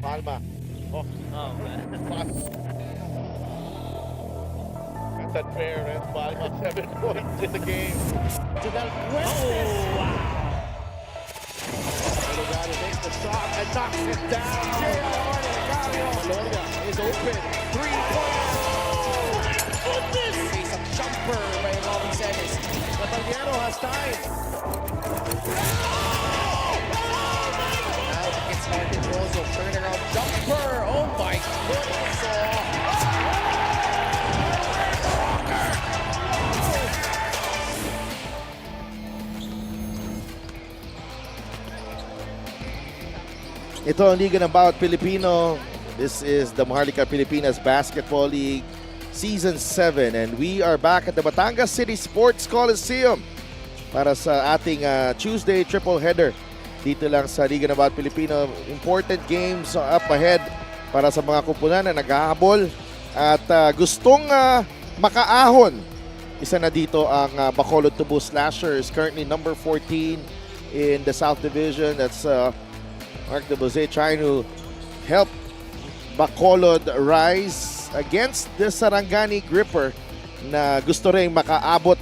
Palma. Oh, Oh, man. pass. That's unfair, Red Palma. 7 points in the game. Janelle Fuentes. Oh, wow. Sarangani makes the shot and knocks it down. Malonia is open. 3-pointer. Goodness! Face a jumper by Robin Senes. Italiano has time. Now it gets started also. Turnaround jumper. Oh my goodness. Ito ang Liga ng Bawat Pilipino. This is the Maharlika Pilipinas Basketball League Season 7 and we are back at the Batangas City Sports Coliseum para sa ating Tuesday triple header dito lang sa Liga ng Bawat Pilipino. Important games up ahead para sa mga kupunan na naghahabol at gustong makaahon. Isa na dito ang Bacolod Tubo Slashers, currently number 14 in the South Division. That's Mark de Bose trying to help Bacolod rise against the Sarangani Gripper na gusto rin makaabot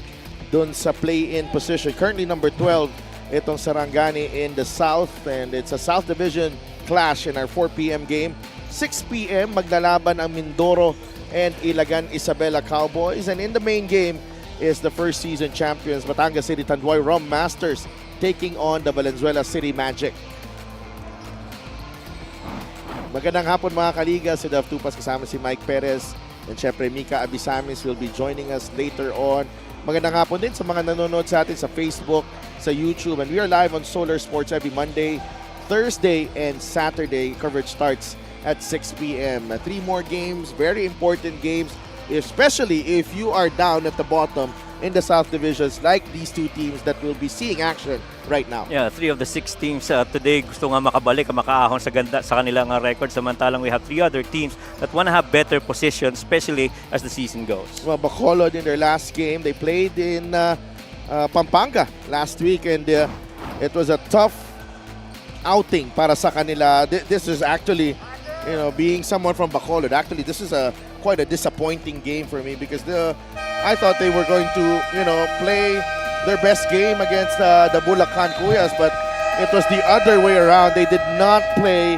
dun sa play-in position. Currently number 12 itong Sarangani in the South and it's a South Division clash in our 4 p.m. game. 6 p.m. maglalaban ang Mindoro and Ilagan Isabela Cowboys and in the main game is the first season champions Batangas City Tanduay Rum Masters taking on the Valenzuela City Magic. Magandang hapon mga kaliga, si Dav Tupas kasama si Mike Perez and syempre Mika Abisamis will be joining us later on. Magandang hapon din sa mga nanonood sa atin sa Facebook, sa YouTube and we are live on Solar Sports every Monday, Thursday and Saturday. Coverage starts at 6 p.m. 3 more games, very important games, especially if you are down at the bottom in the South Divisions like these two teams that will be seeing action right now. Yeah, 3 of the 6 teams today gusto nga makabalik, makaahon sa ganda sa kanilang record. Samantalang we have 3 other teams that want to have better position, especially as the season goes. Well, Bacolod in their last game, they played in Pampanga last week and it was a tough outing para sa kanila. This is actually, being someone from Bacolod, actually this is quite a disappointing game for me because I thought they were going to, play their best game against the Bulacan Kuyas, but it was the other way around. They did not play,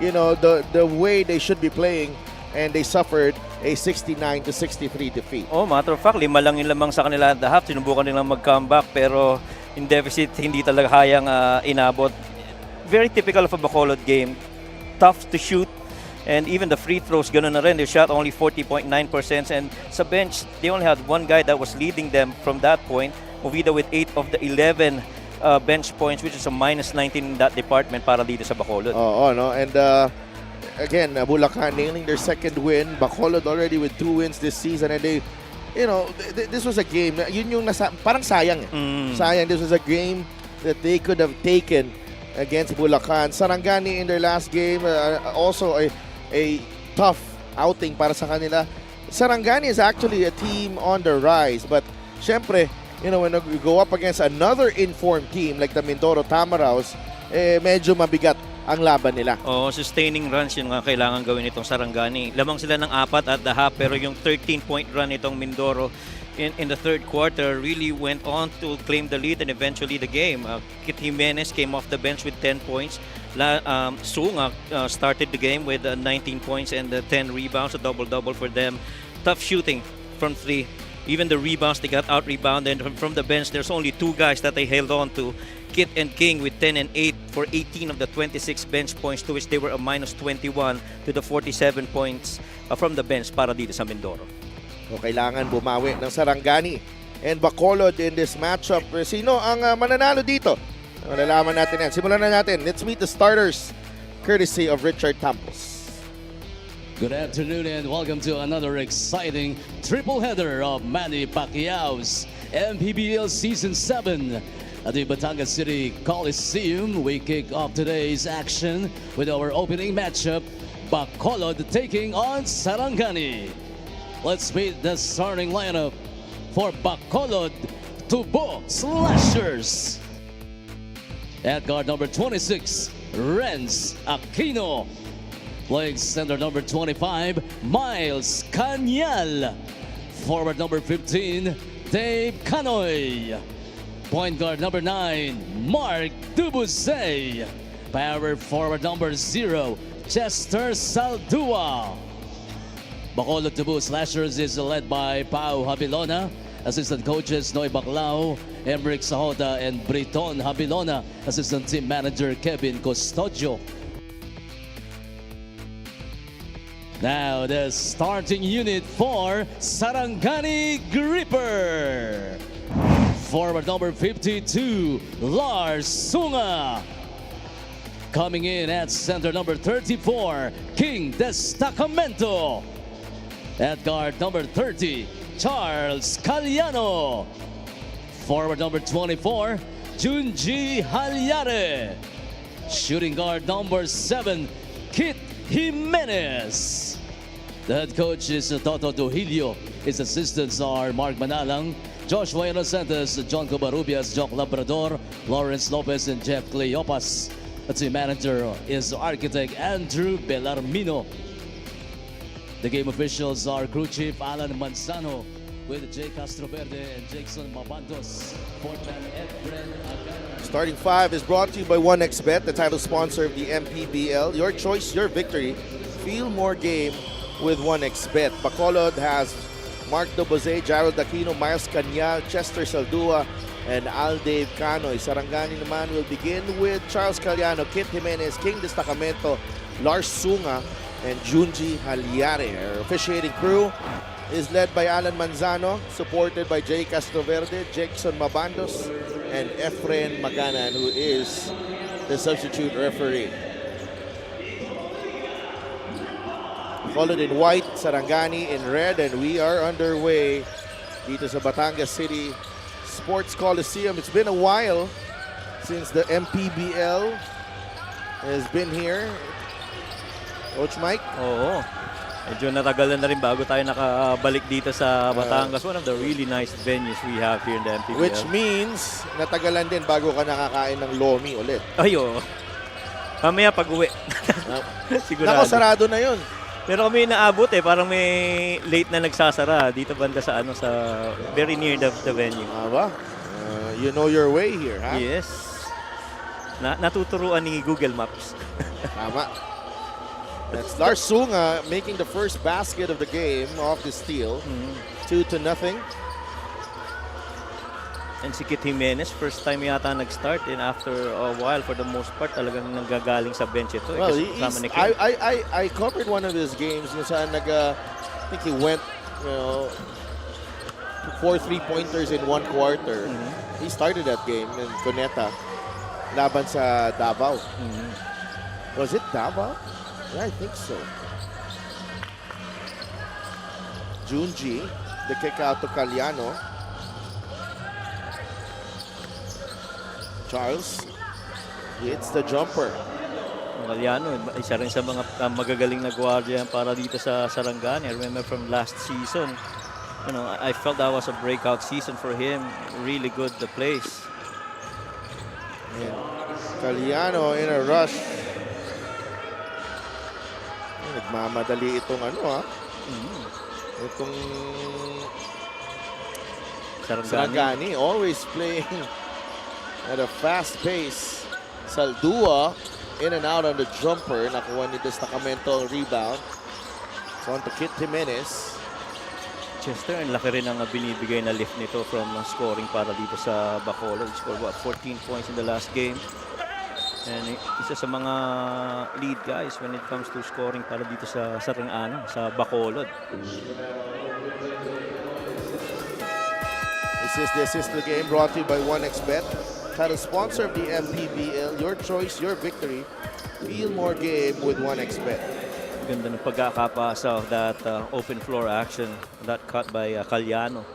the way they should be playing, and they suffered a 69-63 defeat. Oh, matter of fact, 5 lang yung lamang sa kanila at the half. Sinubukan nilang mag-comeback pero in deficit, hindi talaga hayang inabot. Very typical of a Bacolod game. Tough to shoot. And even the free throws, ganun na rin. They shot only 40.9% and sa bench, they only had one guy that was leading them from that point. Movida with 8 of the 11 bench points, which is a -19 in that department para dito sa Bacolod. No? And again, Bulacan nailing their second win. Bacolod already with 2 wins this season and they, this was a game, yun yung parang sayang. Sayang, this was a game that they could have taken against Bulacan. Sarangani in their last game, also a tough outing para sa kanila. Sarangani is actually a team on the rise, but syempre, when you go up against another informed team like the Mindoro Tamaraws, medyo mabigat ang laban nila. Sustaining runs yun nga kailangan gawin itong Sarangani. Lamang sila ng 4 at the half pero yung 13-point run itong Mindoro in the third quarter really went on to claim the lead and eventually the game. Kit Jimenez came off the bench with 10 points. Sunga started the game with 19 points and 10 rebounds, a double-double for them. Tough shooting from 3. Even the rebounds, they got out-rebounded. From the bench, there's only 2 guys that they held on to. Kit and King with 10 and 8 for 18 of the 26 bench points, to which they were a -21 to the 47 points from the bench para dito sa Mindoro. So, kailangan bumawi ng Sarangani and Bacolod in this matchup. Sino ang mananalo dito? Malalaman natin yan. Simulan na natin. Let's meet the starters courtesy of Richard Tampos. Good afternoon and welcome to another exciting triple header of Manny Pacquiao's MPBL Season 7 at the Batangas City Coliseum. We kick off today's action with our opening matchup, Bacolod taking on Sarangani. Let's meet the starting lineup for Bacolod Tubo Slashers. At guard number 26, Renz Aquino. Playing center number 25, Miles Canyal. Forward number 15, Dave Canoy. Point guard number 9, Mark Dubusay. Power forward number 0, Chester Saldua. Bacolod Tubu Slashers is led by Pau Habilona. Assistant coaches Noy Baclao, Emric Sahota, and Briton Habilona. Assistant team manager Kevin Custodio. Now the starting unit for Sarangani Gripper. Forward number 52, Lars Sunga. Coming in at center number 34, King Destacamento. At guard number 30, Charles Caliano. Forward number 24, Junji Halyare. Shooting guard number 7, Kit Jimenez. The head coach is Toto Duhilio. His assistants are Mark Manalang, Joshua Inocentes, John Cobarubias, Jock Labrador, Lawrence Lopez, and Jeff Cleopas. The team manager is architect Andrew Bellarmino. The game officials are crew chief Alan Manzano with Jay Castroverde and Jackson Mabandos. Fourth man Efren Agana. Starting 5 is brought to you by 1xBet, the title sponsor of the MPBL. Your choice, your victory. Feel more game with 1xBet. Bacolod has Mark Dobose, Gerald Aquino, Miles Canyal, Chester Saldua, and Aldave Canoy. Sarangani naman will begin with Charles Caliano, Kit Jimenez, King Destacamento, Lars Sunga, and Junji Halyare. Our officiating crew is led by Alan Manzano, supported by Jay Castroverde, Jackson Mabandos, and Efren Maganan, who is the substitute referee. Followed in white, Sarangani in red, and we are underway dito sa Batangas City Sports Coliseum. It's been a while since the MPBL has been here. Coach Mike? Oo. Medyo natagalan na rin bago tayo nakabalik dito sa Batangas. One of the really nice venues we have here in the MPBL. Which means, natagalan din bago ka nakakain ng lomi ulit. Ayo. Mamaya pag-uwi. Nako, Sigurado. sarado na yun. Pero kami naabot parang may late na nagsasara dito banda sa sa very near the venue. Aba, you know your way here, ha? Yes. Natuturuan ni Google Maps. Tama. That's Lars Sunga making the first basket of the game off the steal. 2-0. And si Kit Jimenez, first time yata nag-start and after a while, for the most part, talagang nanggagaling sa bench ito. Well, I I covered one of his games kung saan I think he went, 4 3-pointers in one quarter. He started that game in Cuneta, laban sa Davao. Was it Davao? Yeah, I think so. Junji, the kick out to Caliano. Charles hits the jumper. Caliano, isa rin sa mga magagaling na gwardiya para dito sa Sarangani. I remember from last season, I felt that was a breakout season for him. Really good the place. Yeah. Caliano in a rush. Nagmamadali itong itong Sarangani, always playing at a fast pace. Saldua in and out on the jumper. Nakuha ni Destacamento ang rebound. So on to Kit Jimenez. Chester, ang laki rin ang binibigay na lift nito from scoring para dito sa Bacolod. He scored 14 points in the last game. And isa sa mga lead guys when it comes to scoring para dito sa sa Bacolod. This is the assist to the game brought to you by 1xBet. Title sponsor of the MPBL. Your choice, your victory. Feel more game with 1xBet. Ganda ng pagkakapasa of that open floor action. That cut by Caliano.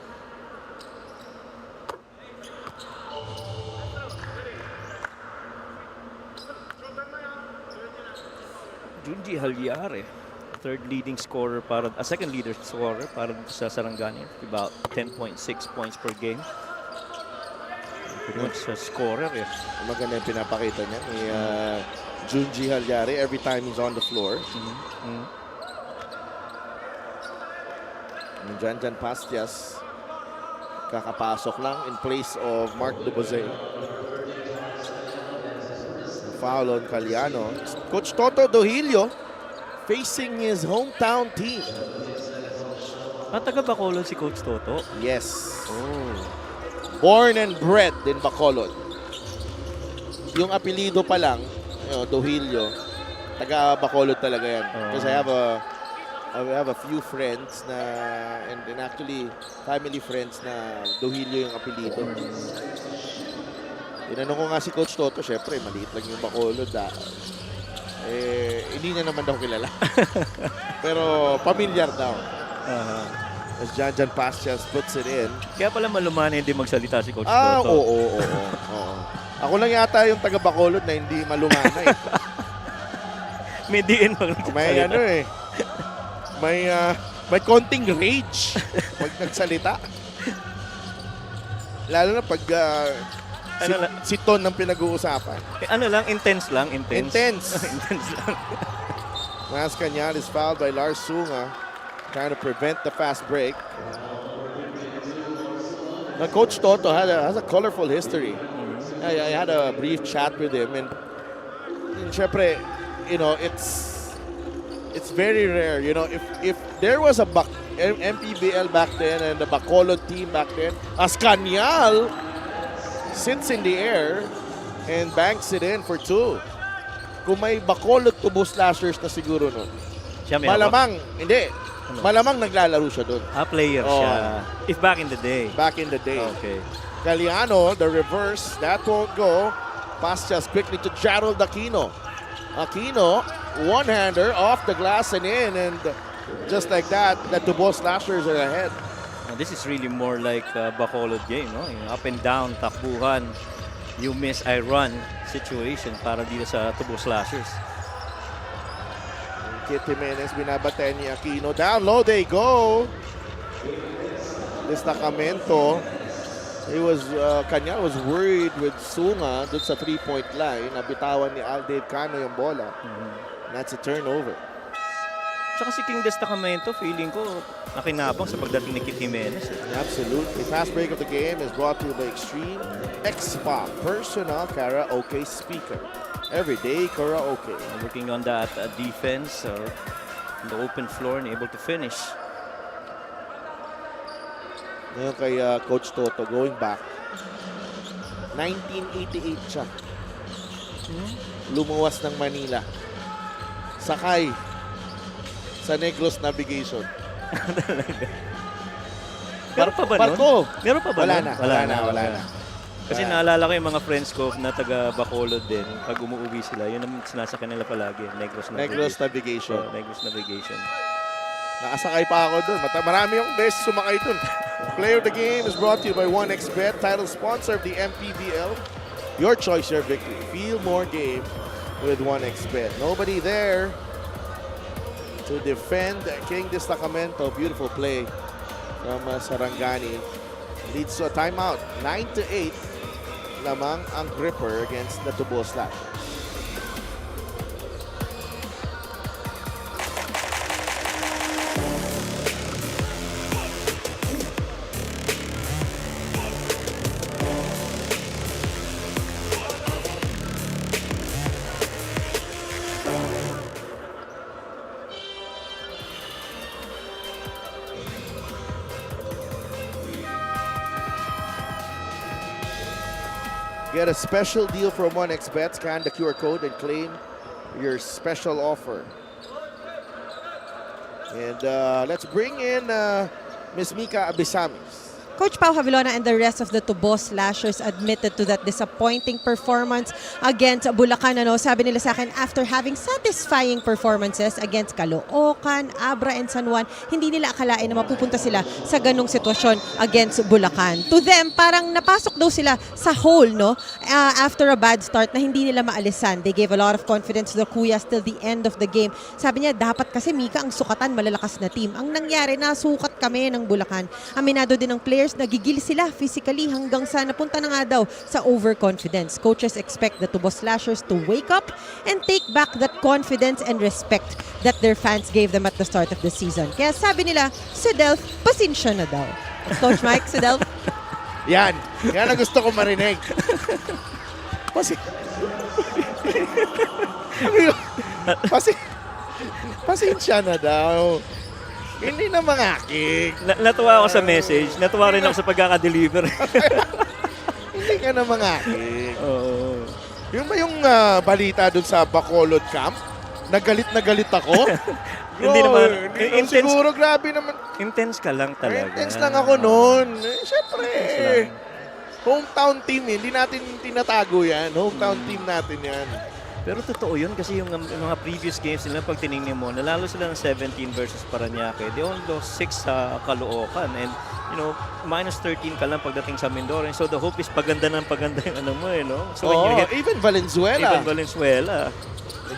Junji Halyare, third leading scorer second leader scorer para sa Sarangani, about 10.6 points per game. Pretty much a scorer. Maganda yung pinapakita niya. Junji Halyari every time he's on the floor. Jan Pastias kakapasok lang in place of Mark Dubose. Foul on Caliano. Coach Toto Dohilio facing his hometown team. Taga Bacolod si Coach Toto. Yes. Oh. Born and bred in Bacolod. Yung apelido pa lang, Dohilio, taga Bacolod talaga yan. Because I have a few friends na, and actually family friends na Dohilio yung apelido. Tinanong ko nga si Coach Toto, syempre maliit lang yung Bacolod. Hindi niya naman daw kilala. Pero pamilyar daw. As Jan Pastias puts it in. Kaya pala malumana hindi magsalita si Coach Toto. Oo. Ako lang yata yung taga Bacolod na hindi malumana eh. May diin pag nagsasalita. May konting rage pag nagsalita. Lalo na pag si Ton ang pinag-uusapan. Intense lang. Intense. Intense lang. Mas Cañal is fouled by Lars Sunga, trying to prevent the fast break. Now, Coach Toto has a colorful history. I had a brief chat with him, and syempre, it's very rare. If there was a MPBL back then and the Bacolod team back then, as Cañal sits in the air and banks it in for 2. Kung may Bacolod Tubo Slashers na siguro nun. Malamang naglalaro siya dun. Player siya. If back in the day. Back in the day. Okay. Caliano, the reverse, that won't go. Pass just quickly to Gerald Aquino. Aquino, one-hander off the glass and in, and just like that, the Tubo Slashers are ahead. This is really more like a Bacolod game, no? Yung up and down, takbuhan, you miss, I run situation para dito sa Tubo Slashers. Kit Jimenez, binabatayan ni Aquino. Down low they go. Destacamento. Cañal was worried with Sunga dun sa 3-point line. Nabitawan ni Aldave Cano yung bola. That's a turnover. Tsaka si King Destacamento, feeling ko nakinabang sa pagdating ni Kit Jimenez. Absolutely. Fast break of the game is brought to you by Extreme X-Pop Personal Karaoke Speaker. Everyday karaoke. Working on that defense, the open floor and able to finish. Ngayon kay Coach Toto, going back. 1988 siya. Lumuwas ng Manila. Sakay sa Negros Navigation. Meron pa ba Barko. Meron pa ba Wala nun? na. Kasi naalala ko yung mga friends ko na taga Bacolod din. Pag umuwi sila, yun ang sinasakyan nila palagi. Negros Navigation. Negros Navigation. Nakasakay pa ako doon. Marami yung beses sumakay doon. Player of the game is brought to you by 1xBet, title sponsor of the MPBL. Your choice, your victory. Feel more game with 1xBet. Nobody there to defend King Destacamento. Beautiful play from Sarangani. Leads to a timeout. 9-8 lamang ang gripper against the Tubo Slashers. Get a special deal from 1xBet. Scan the QR code and claim your special offer. And let's bring in Ms. Mika Abisamis. Coach Pau Javilona and the rest of the Tubo Slashers admitted to that disappointing performance against Bulacan. Sabi nila sa akin, after having satisfying performances against Caloocan, Abra, and San Juan, hindi nila akalain na mapupunta sila sa ganong sitwasyon against Bulacan. To them, parang napasok daw sila sa hole, after a bad start na hindi nila maalisan. They gave a lot of confidence to the Kuyas till the end of the game. Sabi niya, dapat kasi Mika ang sukatan, malalakas na team. Ang nangyari, nasukat kami ng Bulacan. Aminado din ng players Slashers, nagigil sila physically hanggang sa napunta na nga daw sa overconfidence. Coaches expect the Tubo Slashers to wake up and take back that confidence and respect that their fans gave them at the start of the season. Kaya sabi nila, si Delph, pasensya na daw. Coach Mike, si Delph? Yan ang gusto ko marinig. Pasensya na daw. Hindi na mangakik. Natuwa ako sa message. Natuwa rin ako sa pagkaka-deliver. Hindi ka na mangakik. Oo. Yung ba yung balita dun sa Bacolod camp? Nagalit ako? Hindi naman. Siguro grabe naman. Intense ka lang talaga. Intense lang ako noon. Siyempre. Hometown team, hindi natin tinatago yan. Hometown team natin yan. Pero totoo yun kasi yung mga previous games nila pag tinignan mo, nalalo sila ng 17 versus Parañaque. They only lost 6 sa Caloocan and minus 13 ka lang pagdating sa Mindoro. So the hope is paganda yung no? So when you hit even Valenzuela.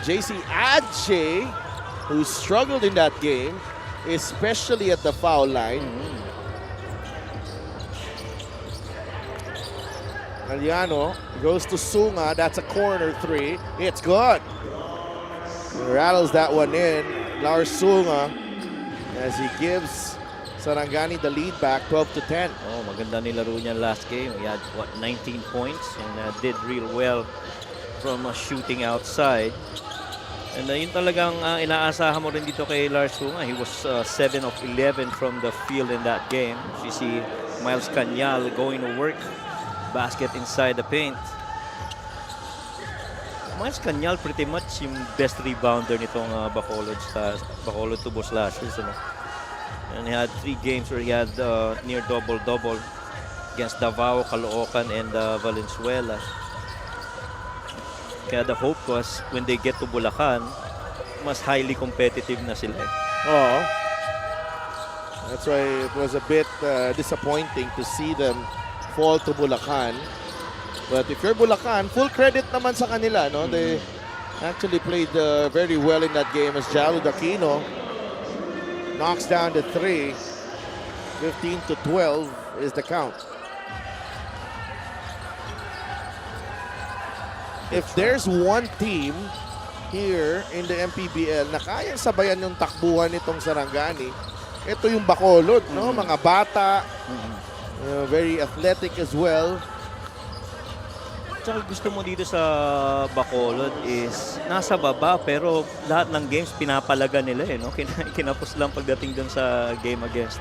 JC Adche, who struggled in that game, especially at the foul line. Aliano goes to Sunga. That's a corner three. It's good. Rattles that one in. Lars Sunga as he gives Sarangani the lead back 12-10. Oh, maganda nilaro niya last game. He had 19 points and did real well from shooting outside. And yun talagang inaasahan mo rin dito kay Lars Sunga. He was 7 of 11 from the field in that game. You see Miles Cañal going to work. Basket inside the paint. Miles Cañal pretty much yung best rebounder nitong Bacolod Tubo Slashers. And he had 3 games where he had near double-double against Davao, Caloocan, and Valenzuela. Kaya the hope was when they get to Bulacan, mas highly competitive na sila. Oh, that's why it was a bit disappointing to see them fall to Bulacan. But if you're Bulacan, full credit naman sa kanila, no? They actually played very well in that game as Jalud Aquino knocks down the 3. 15-12 is the count. If there's one team here in the MPBL na kayang sabayan yung takbuhan nitong Sarangani, ito yung Bacolod, no? Mga bata, very athletic as well. Tsaka gusto mo dito sa Bacolod is nasa baba pero lahat ng games pinapalaga nila no? Kinapos lang pagdating dun sa game against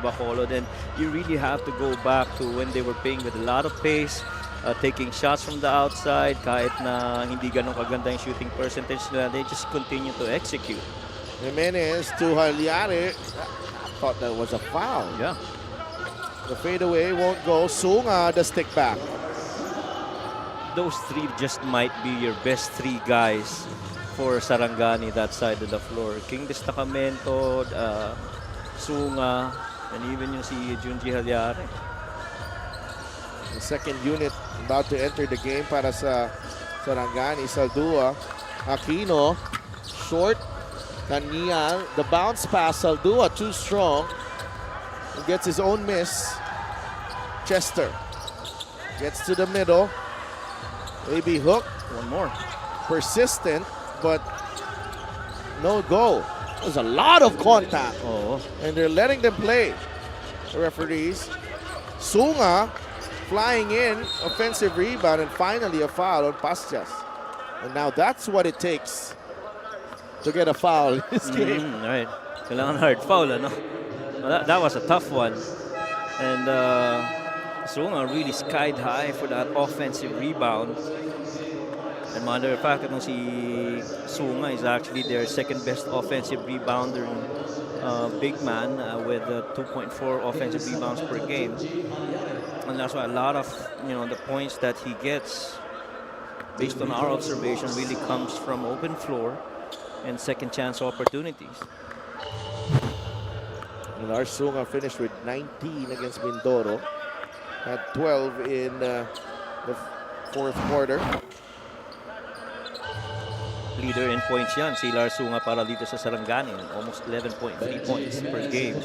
Bacolod and you really have to go back to when they were playing with a lot of pace, taking shots from the outside kahit na hindi ganun kaganda yung shooting percentage nila, they just continue to execute. Jimenez to Haliare. I thought that was a foul. Yeah. The fadeaway won't go. Sunga the stick back. Those 3 just might be your best 3 guys for Sarangani that side of the floor. King Destacamento, Sunga, and even yung si Junji Haliare. The second unit about to enter the game para sa Sarangani. Saldua, Aquino, short, Cañal, the bounce pass. Saldua too strong. He gets his own miss. Chester gets to the middle. Maybe hook. One more. Persistent, but no go. There's a lot of contact. Oh. And they're letting them play. The referees. Sunga flying in. Offensive rebound and finally a foul on Pastas. And now that's what it takes to get a foul in this game. Right. Kailangan hard foul, ano? Well, that was a tough one. And Sunga really skied high for that offensive rebound. And matter of fact, si Sunga is actually their second best offensive rebounder, big man with 2.4 offensive rebounds per game. And that's why a lot of the points that he gets, based on our observation, really comes from open floor and second chance opportunities. And Lars Sunga finished with 19 against Mindoro. Had 12 in the fourth quarter. Leader in points yan, si Lars Sunga para dito sa Sarangani. Almost 11.3 points per game.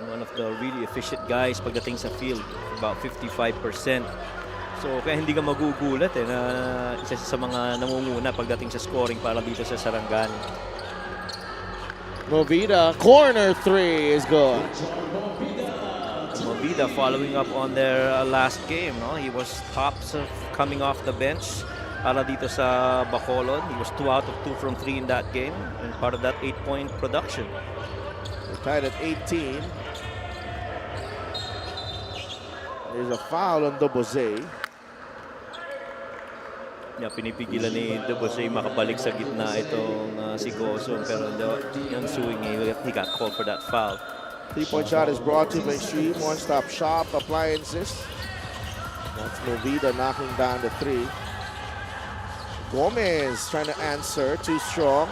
and one of the really efficient guys pagdating sa field, about 55%. So kaya hindi ka magugulat na isa sa mga namumuna pagdating sa scoring para dito sa Sarangani. Movida, corner three is good. Movida following up on their last game, no? He was tops of coming off the bench para dito sa Bacolod. He was 2 out of 2 from 3 in that game and part of that 8-point production. We're tied at 18. There's a foul on Dobose. Yeah, pinipigilan ni Debose makabalik sa gitna itong si Gosong, pero the ensuing he got called for that foul. 3-point shot is brought to you by Stream One-Stop Shop Appliances. That's Movida knocking down the 3. Gomez trying to answer, too strong.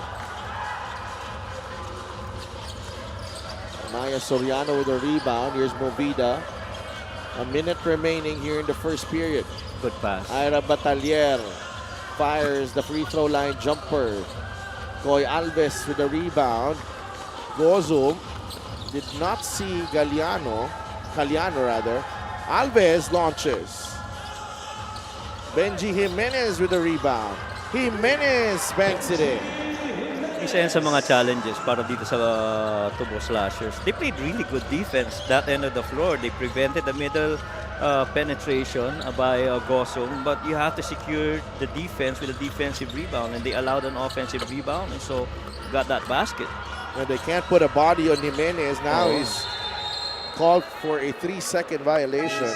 Maya Soriano with a rebound. Here's Movida. A minute remaining here in the first period. Good pass. Ira Batalier fires the free throw line jumper. Koy Alves with a rebound. Gozum did not see Caliano rather. Alves launches. Benji Jimenez with a rebound. Jimenez banks it in. Isa yan sa mga challenges para dito sa Tubo Slashers. They played really good defense that end of the floor. They prevented the middle penetration by Gosong, but you have to secure the defense with a defensive rebound, and they allowed an offensive rebound, and so got that basket. And they can't put a body on Jimenez. Now he's called for a 3-second violation.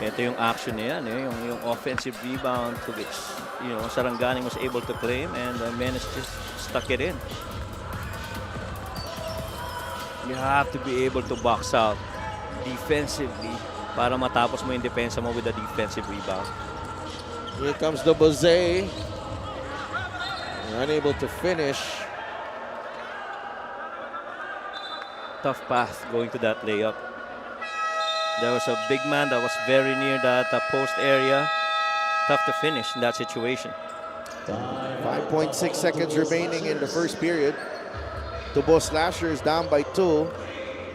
Ito yung action niya, yung offensive rebound to which Sarangani was able to claim, and Menes just stuck it in. You have to be able to box out defensively para matapos mo yung depensa mo with a defensive rebound. Here comes the Bose. Unable to finish. Tough path going to that layup. There was a big man that was very near that post area. Tough to finish in that situation. 5.6 seconds remaining in the first period. Tubo Slashers down by 2.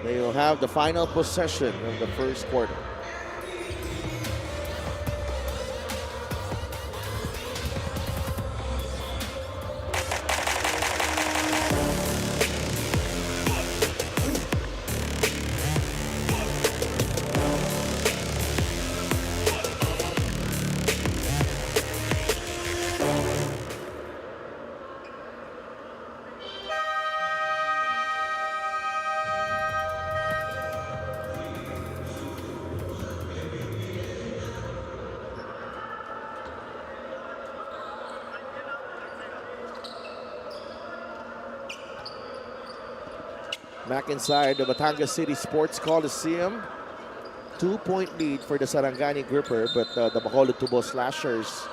They will have the final possession of the first quarter. Back inside the Batangas City Sports Coliseum. 2-point lead for the Sarangani Gripper, but the Bacolod Tubo Slashers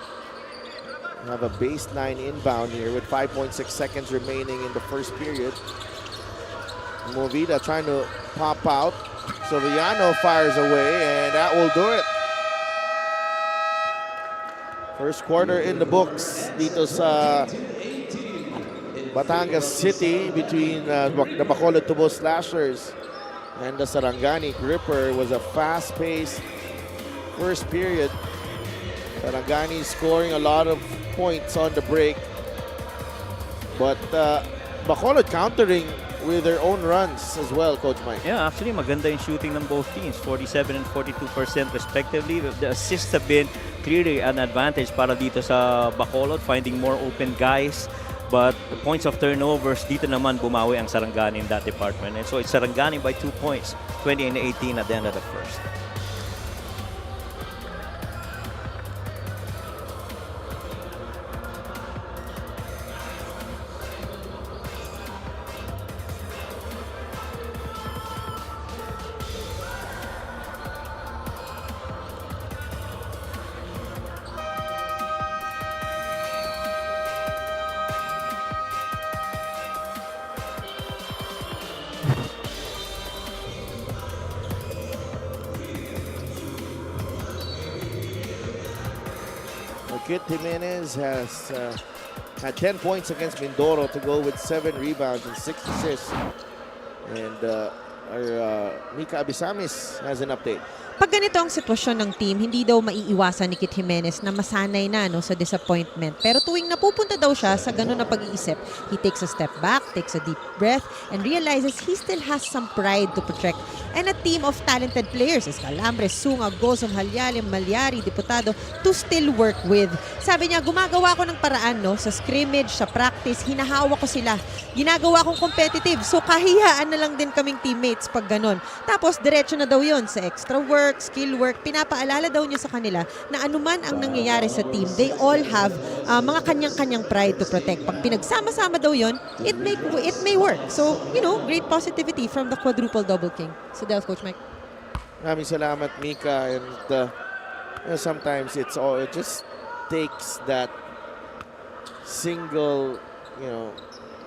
have a baseline inbound here with 5.6 seconds remaining in the first period. Movida trying to pop out. Soriano fires away, and that will do it. First quarter in the books dito sa Batangas City between the Bacolod Tubo Slashers and the Sarangani Gripper. Was a fast-paced first period. Sarangani scoring a lot of points on the break, but Bacolod countering with their own runs as well, Coach Mike. Yeah, actually maganda yung shooting ng both teams, 47 and 42% respectively. The assists have been clearly an advantage para dito sa Bacolod, finding more open guys. But the points of turnovers, dito naman bumawi ang Sarangani in that department. And so it's Sarangani by 2 points, 20 and 18 at the end of the first. Kit Jimenez has had 10 points against Mindoro to go with 7 rebounds and 6 assists. And our Mika Abisamis has an update. Pag ganito ang sitwasyon ng team, hindi daw maiiwasan ni Kit Jimenez na masanay na sa disappointment. Pero tuwing napupunta daw siya sa ganun na pag-iisip, he takes a step back, takes a deep breath, and realizes he still has some pride to protect. And a team of talented players, Escalambre, Sunga, Gozom, Halyalim, Malyari, Diputado, to still work with. Sabi niya, gumagawa ko ng paraan sa scrimmage, sa practice, hinahawa ko sila. Ginagawa kong competitive, so kahiyaan na lang din kaming teammates pag ganun. Tapos, diretso na daw yon sa extra work, skill work. Pinapaalala daw niya sa kanila na anuman ang nangyayari sa team, they all have mga kanyang-kanyang pride to protect. Pag pinagsama-sama daw yon, it may work. So, great positivity from the quadruple double king. So, Delph, Coach Mike. Maraming salamat, Mika. And sometimes it just takes that single,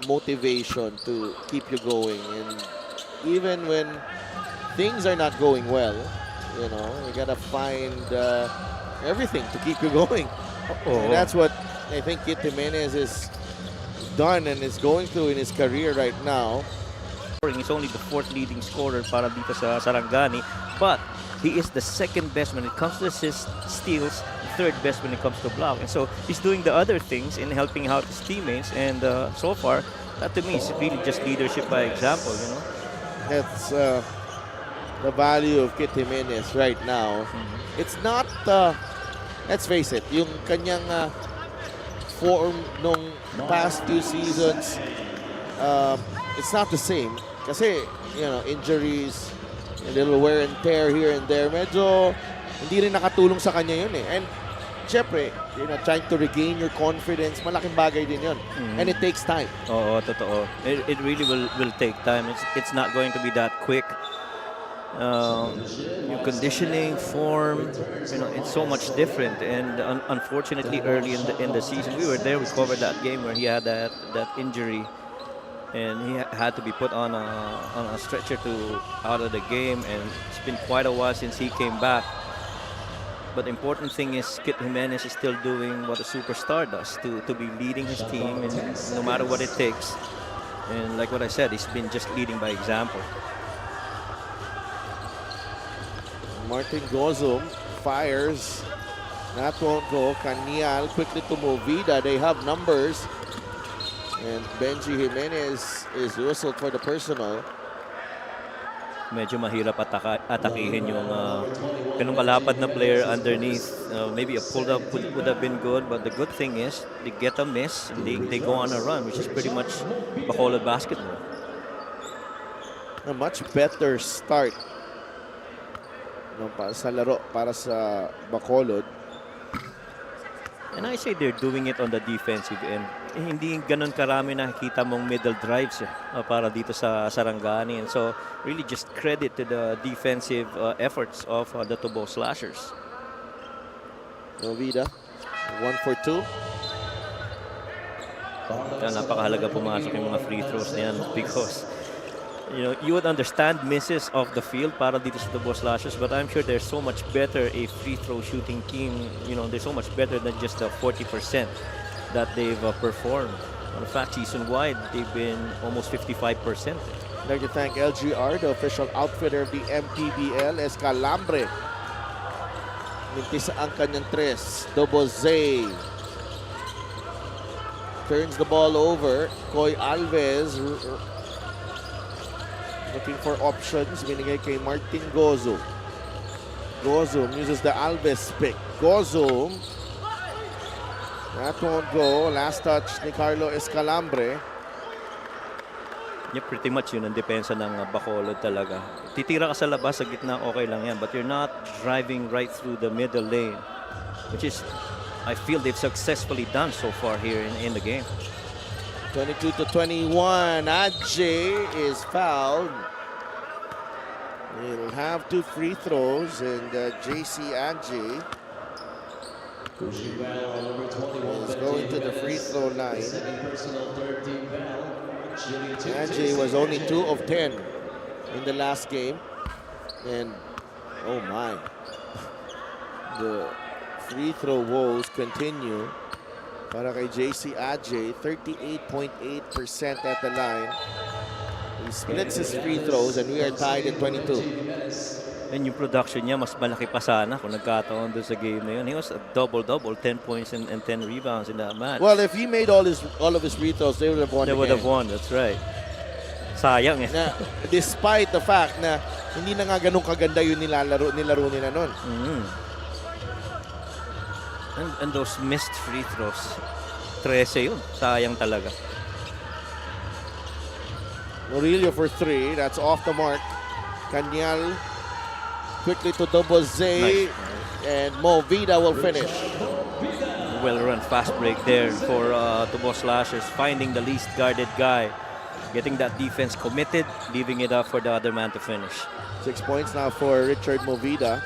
motivation to keep you going. And even when things are not going well, you gotta find everything to keep you going. And that's what I think Kit Jimenez is done and is going through in his career right now. He's only the 4th leading scorer para dito sa Sarangani, but he is the 2nd best when it comes to assists, steals, 3rd best when it comes to block. And so he's doing the other things in helping out his teammates. And so far, that to me is really just leadership by example. That's the value of Kit Jimenez right now. It's not, let's face it, yung kanyang form nung past 2 seasons, it's not the same. Kasi, injuries, a little wear and tear here and there. Medyo hindi rin nakatulong sa kanya yun eh. And syempre, trying to regain your confidence, malaking bagay din yun. And it takes time. Oo, totoo. It really will take time. It's not going to be that quick. Your conditioning, form, it's so much different. And unfortunately, early in the season, we were there. We covered that game where he had that injury, and he had to be put on a stretcher out of the game. And it's been quite a while since he came back. But the important thing is Kit Jimenez is still doing what a superstar does, to be leading his team, and no matter what it takes. And like what I said, he's been just leading by example. Martin Gozum fires. That won't go. Canial quickly to Movida. They have numbers. And Benji Jimenez is whistled for the personal. Medyo mahirap atakihin yung ganun kalapad na player underneath. Maybe a pull-up would have been good, but the good thing is they get a miss and they go on a run, which is pretty much Bacolod basketball. A much better start sa laro para sa Bacolod. And I say they're doing it on the defensive end. Hindi ganun karami nakikita mong middle drives para dito sa Sarangani. And so really just credit to the defensive efforts of the Tubo Slashers. Novida, 1 for 2. Napakahalaga pumasok yung mga free throws niyan because you would understand misses off the field para dito sa Tubo Slashers, but I'm sure they're so much better a free throw shooting team. They're so much better than just the 40% that they've performed. In fact, season-wide, they've been almost 55%. I'd like to thank LGR, the official outfitter of the MPBL. Escalambre. Mintis ang kanyang tres. Doboze. Turns the ball over. Koy Alves looking for options. Binigay kay Martin Gozum. Gozum uses the Alves pick. Gozum. That won't go. Last touch ni Carlo Escalambre. Yeah, pretty much yun ang depensa ng Bacolod talaga. Titira ka sa labas, sa gitna, okay lang yan. But you're not driving right through the middle lane, which is, I feel they've successfully done so far here in the game. 22-21. Adje is fouled. He'll have 2 free throws, and JC Adje is going to the free throw line. Adje was only 2 of 10 in the last game. And, oh my, the free throw woes continue para kay JC Adjei, 38.8% at the line. He splits his free throws and we are tied at 22. And yung production niya, mas malaki pa sana kung nagkataon doon sa game na yun. He was a double-double, 10 points and 10 rebounds in that match. Well, if he made all of his free throws, they would have won They the would game. have won, that's right. Sayang eh. Na, despite the fact na hindi na nga ganun kaganda yung nilaro nila nun. And those missed free throws, 13 yun. Sayang talaga. Murillo for 3. That's off the mark. Kanyal quickly to Dobozay. Nice. And Mo Vida will finish. Well run, fast break there for Tubos Slashers, finding the least guarded guy, getting that defense committed, leaving it up for the other man to finish. 6 points now for Richard Movida.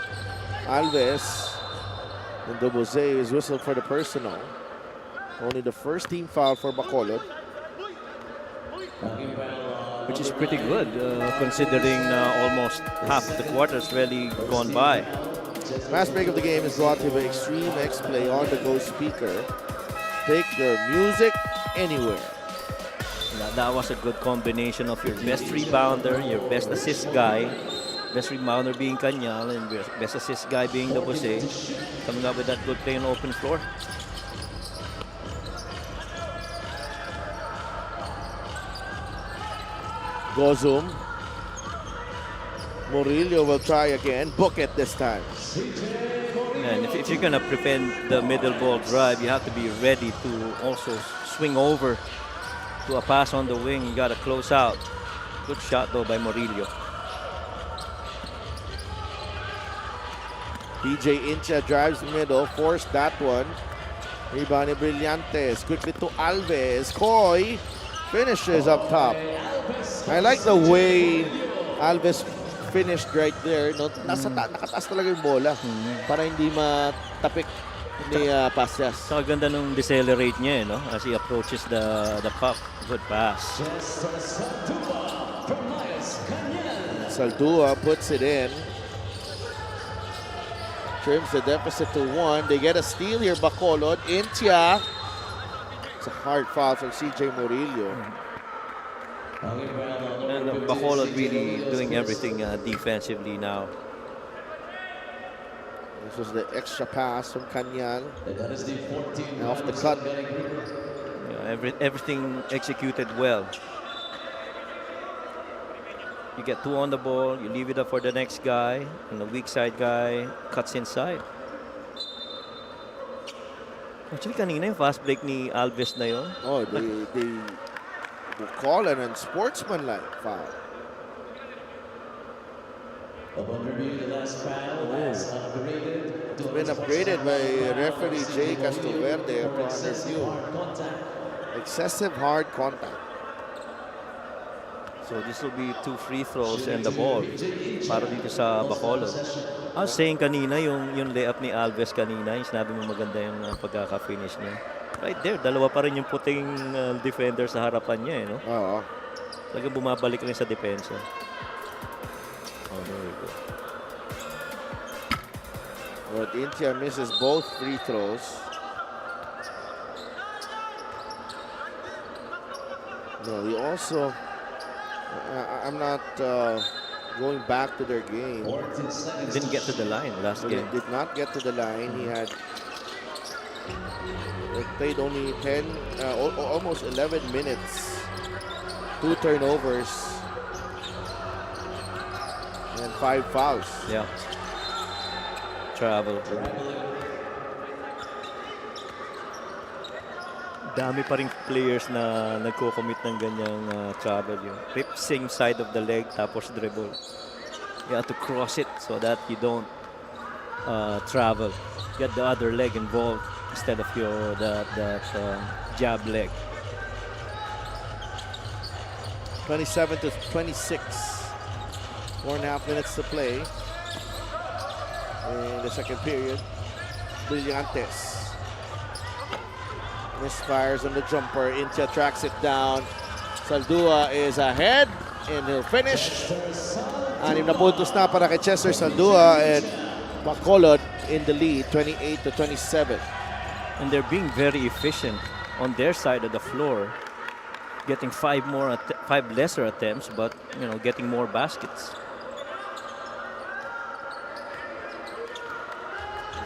Alves and Dobozay is whistled for the personal. Only the first team foul for Bacolod. Which is pretty good considering almost half of the quarter's really gone by. Last break of the game is brought to you by Extreme X Play on-the-go speaker. Take your music anywhere. That was a good combination of your best rebounder, your best assist guy, best rebounder being Kanyal, and best assist guy being the Jose, coming up with that good play on open floor. Gozum. Murillo will try again. Book it this time. And if you're going to prevent the middle ball drive, you have to be ready to also swing over to a pass on the wing. You got to close out. Good shot though by Murillo. DJ Incha drives middle, forced that one. Rebound ni Brillantes. Quickly to Alves. Coy finishes up top. I like the way Alves finished right there. No, nakataas talaga yung bola para hindi matapik ni Pasias. So ganda nung decelerate niya, no? As he approaches the puck. Good pass. Saldua puts it in. Trims the deficit to 1. They get a steal here, Bacolod. Intia. It's a hard foul for CJ Murillo. And Bacolod really doing everything defensively now. This was the extra pass from Kanyal. And off the cut. Yeah, everything executed well. You get 2 on the ball, you leave it up for the next guy, and the weak side guy cuts inside. Actually, kanina yung fast break ni Alves na yun. Oh, they call it an unsportsmanlike foul. It's been upgraded by referee Jay Castroverde upon review. Excessive hard contact. So this will be 2 free throws and the ball para dito sa Bacolod. I was saying kanina, yung layup ni Alves kanina, yung sinabi mo maganda yung pagkaka-finish niya. Right there, dalawa pa rin yung puting defender sa harapan niya, no? Oo. Talagang bumabalik rin sa depensa. Oh, there we go. But Intia misses both free throws. No, he also... I'm not going back to their game. Didn't get to the line last game. Did not get to the line. He had played only 10, almost 11 minutes. 2 turnovers and 5 fouls. Yeah. Travel. Dami pa rin players na nagko-commit ng ganyang travel. Yung rip same side of the leg tapos dribble. You have to cross it so that you don't travel. Get the other leg involved instead of that jab leg. 27 to 26. 4.5 minutes to play in the second period. Brillantes misfires on the jumper. Intia tracks it down. Saldua is ahead and he'll finish. 6 na puntos na para kay Chester Saldua, and Bacolod in the lead, 28-27. And they're being very efficient on their side of the floor, getting five lesser attempts, but getting more baskets.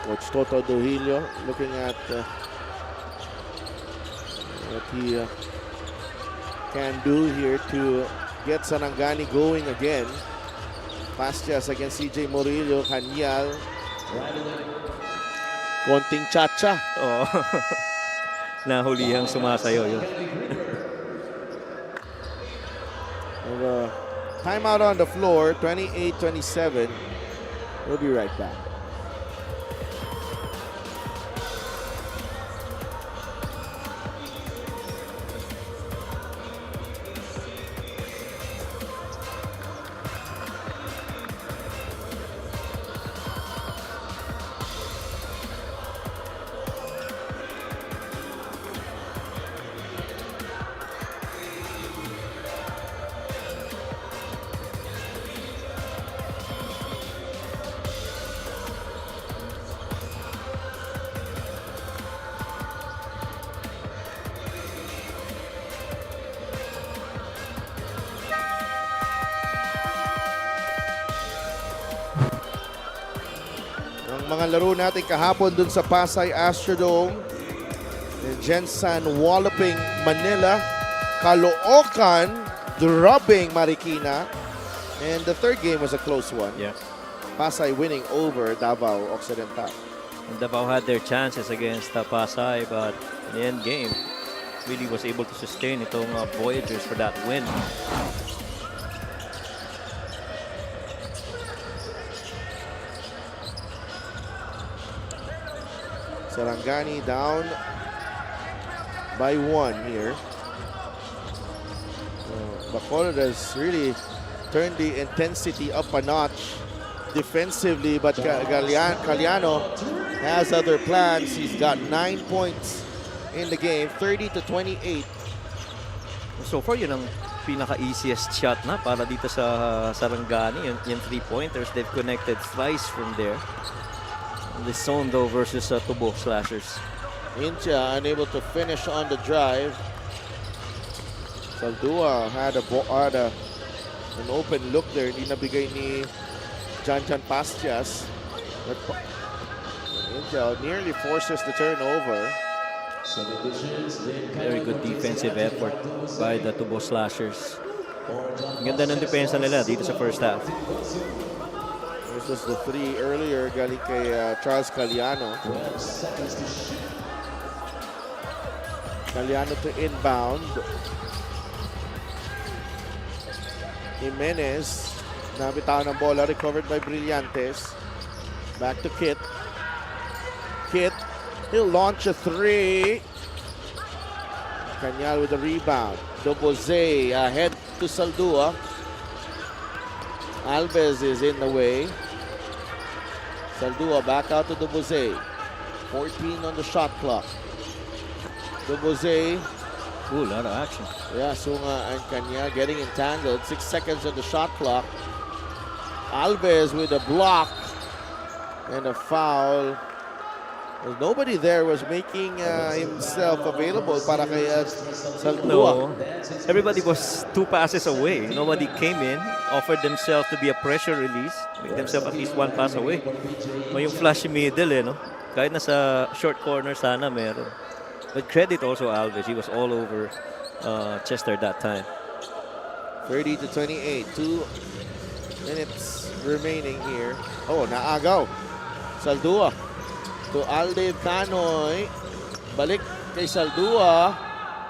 Coach Toto Duhilio looking at what he can do here to get Sarangani going again. Pastias against CJ Murillo, Kanyal. Konting chacha. Oh. Nahulihang sumasayo yun. Timeout on the floor, 28-27. We'll be right back. Mga laro natin kahapon dun sa Pasay Astrodome. Jensen walloping Manila. Caloocan drubbing Marikina. And the third game was a close one. Yeah. Pasay winning over Davao Occidental. And Davao had their chances against Pasay, but in the end game, really was able to sustain itong Voyagers for that win. Sarangani down by 1 here. Bacolod has really turned the intensity up a notch defensively, but Caliano has other plans. He's got 9 points in the game, 30-28. So far, yun ang pinaka-easiest shot na para dito sa Sarangani. Yung three-pointers, they've connected thrice from there. The zone though versus Tubo Slashers. India unable to finish on the drive. Saldua had an open look there. Hindi nabigay ni Jan Pastias. But India nearly forces the turnover. Very good defensive effort by the Tubo Slashers. Ang ganda ng depensa nila dito sa first half. This was the three earlier galing kay Charles Caliano. Caliano to inbound. Jimenez, nabitawan ng bola, recovered by Brillantes. Back to Kit. Kit, he'll launch a three. Kanyal with the rebound. Doboze ahead to Saldua. Alves is in the way. Saldua back out to Doboze. 14 on the shot clock. Doboze. Ooh, a lot of action. Yeah, Sunga and Kanya getting entangled. 6 seconds on the shot clock. Alves with a block and a foul. Well, nobody there was making himself available para kay Saldua. No, everybody was 2 passes away. Nobody came in, offered themselves to be a pressure release, make themselves at least 1 pass away. Yung flashy middle, no? Kahit nasa short corner sana meron. But credit also Alves. He was all over Chester that time. 30-28. 2 minutes remaining here. Oh, naagaw. Saldua to Alde Canoy. Balik kay Saldua.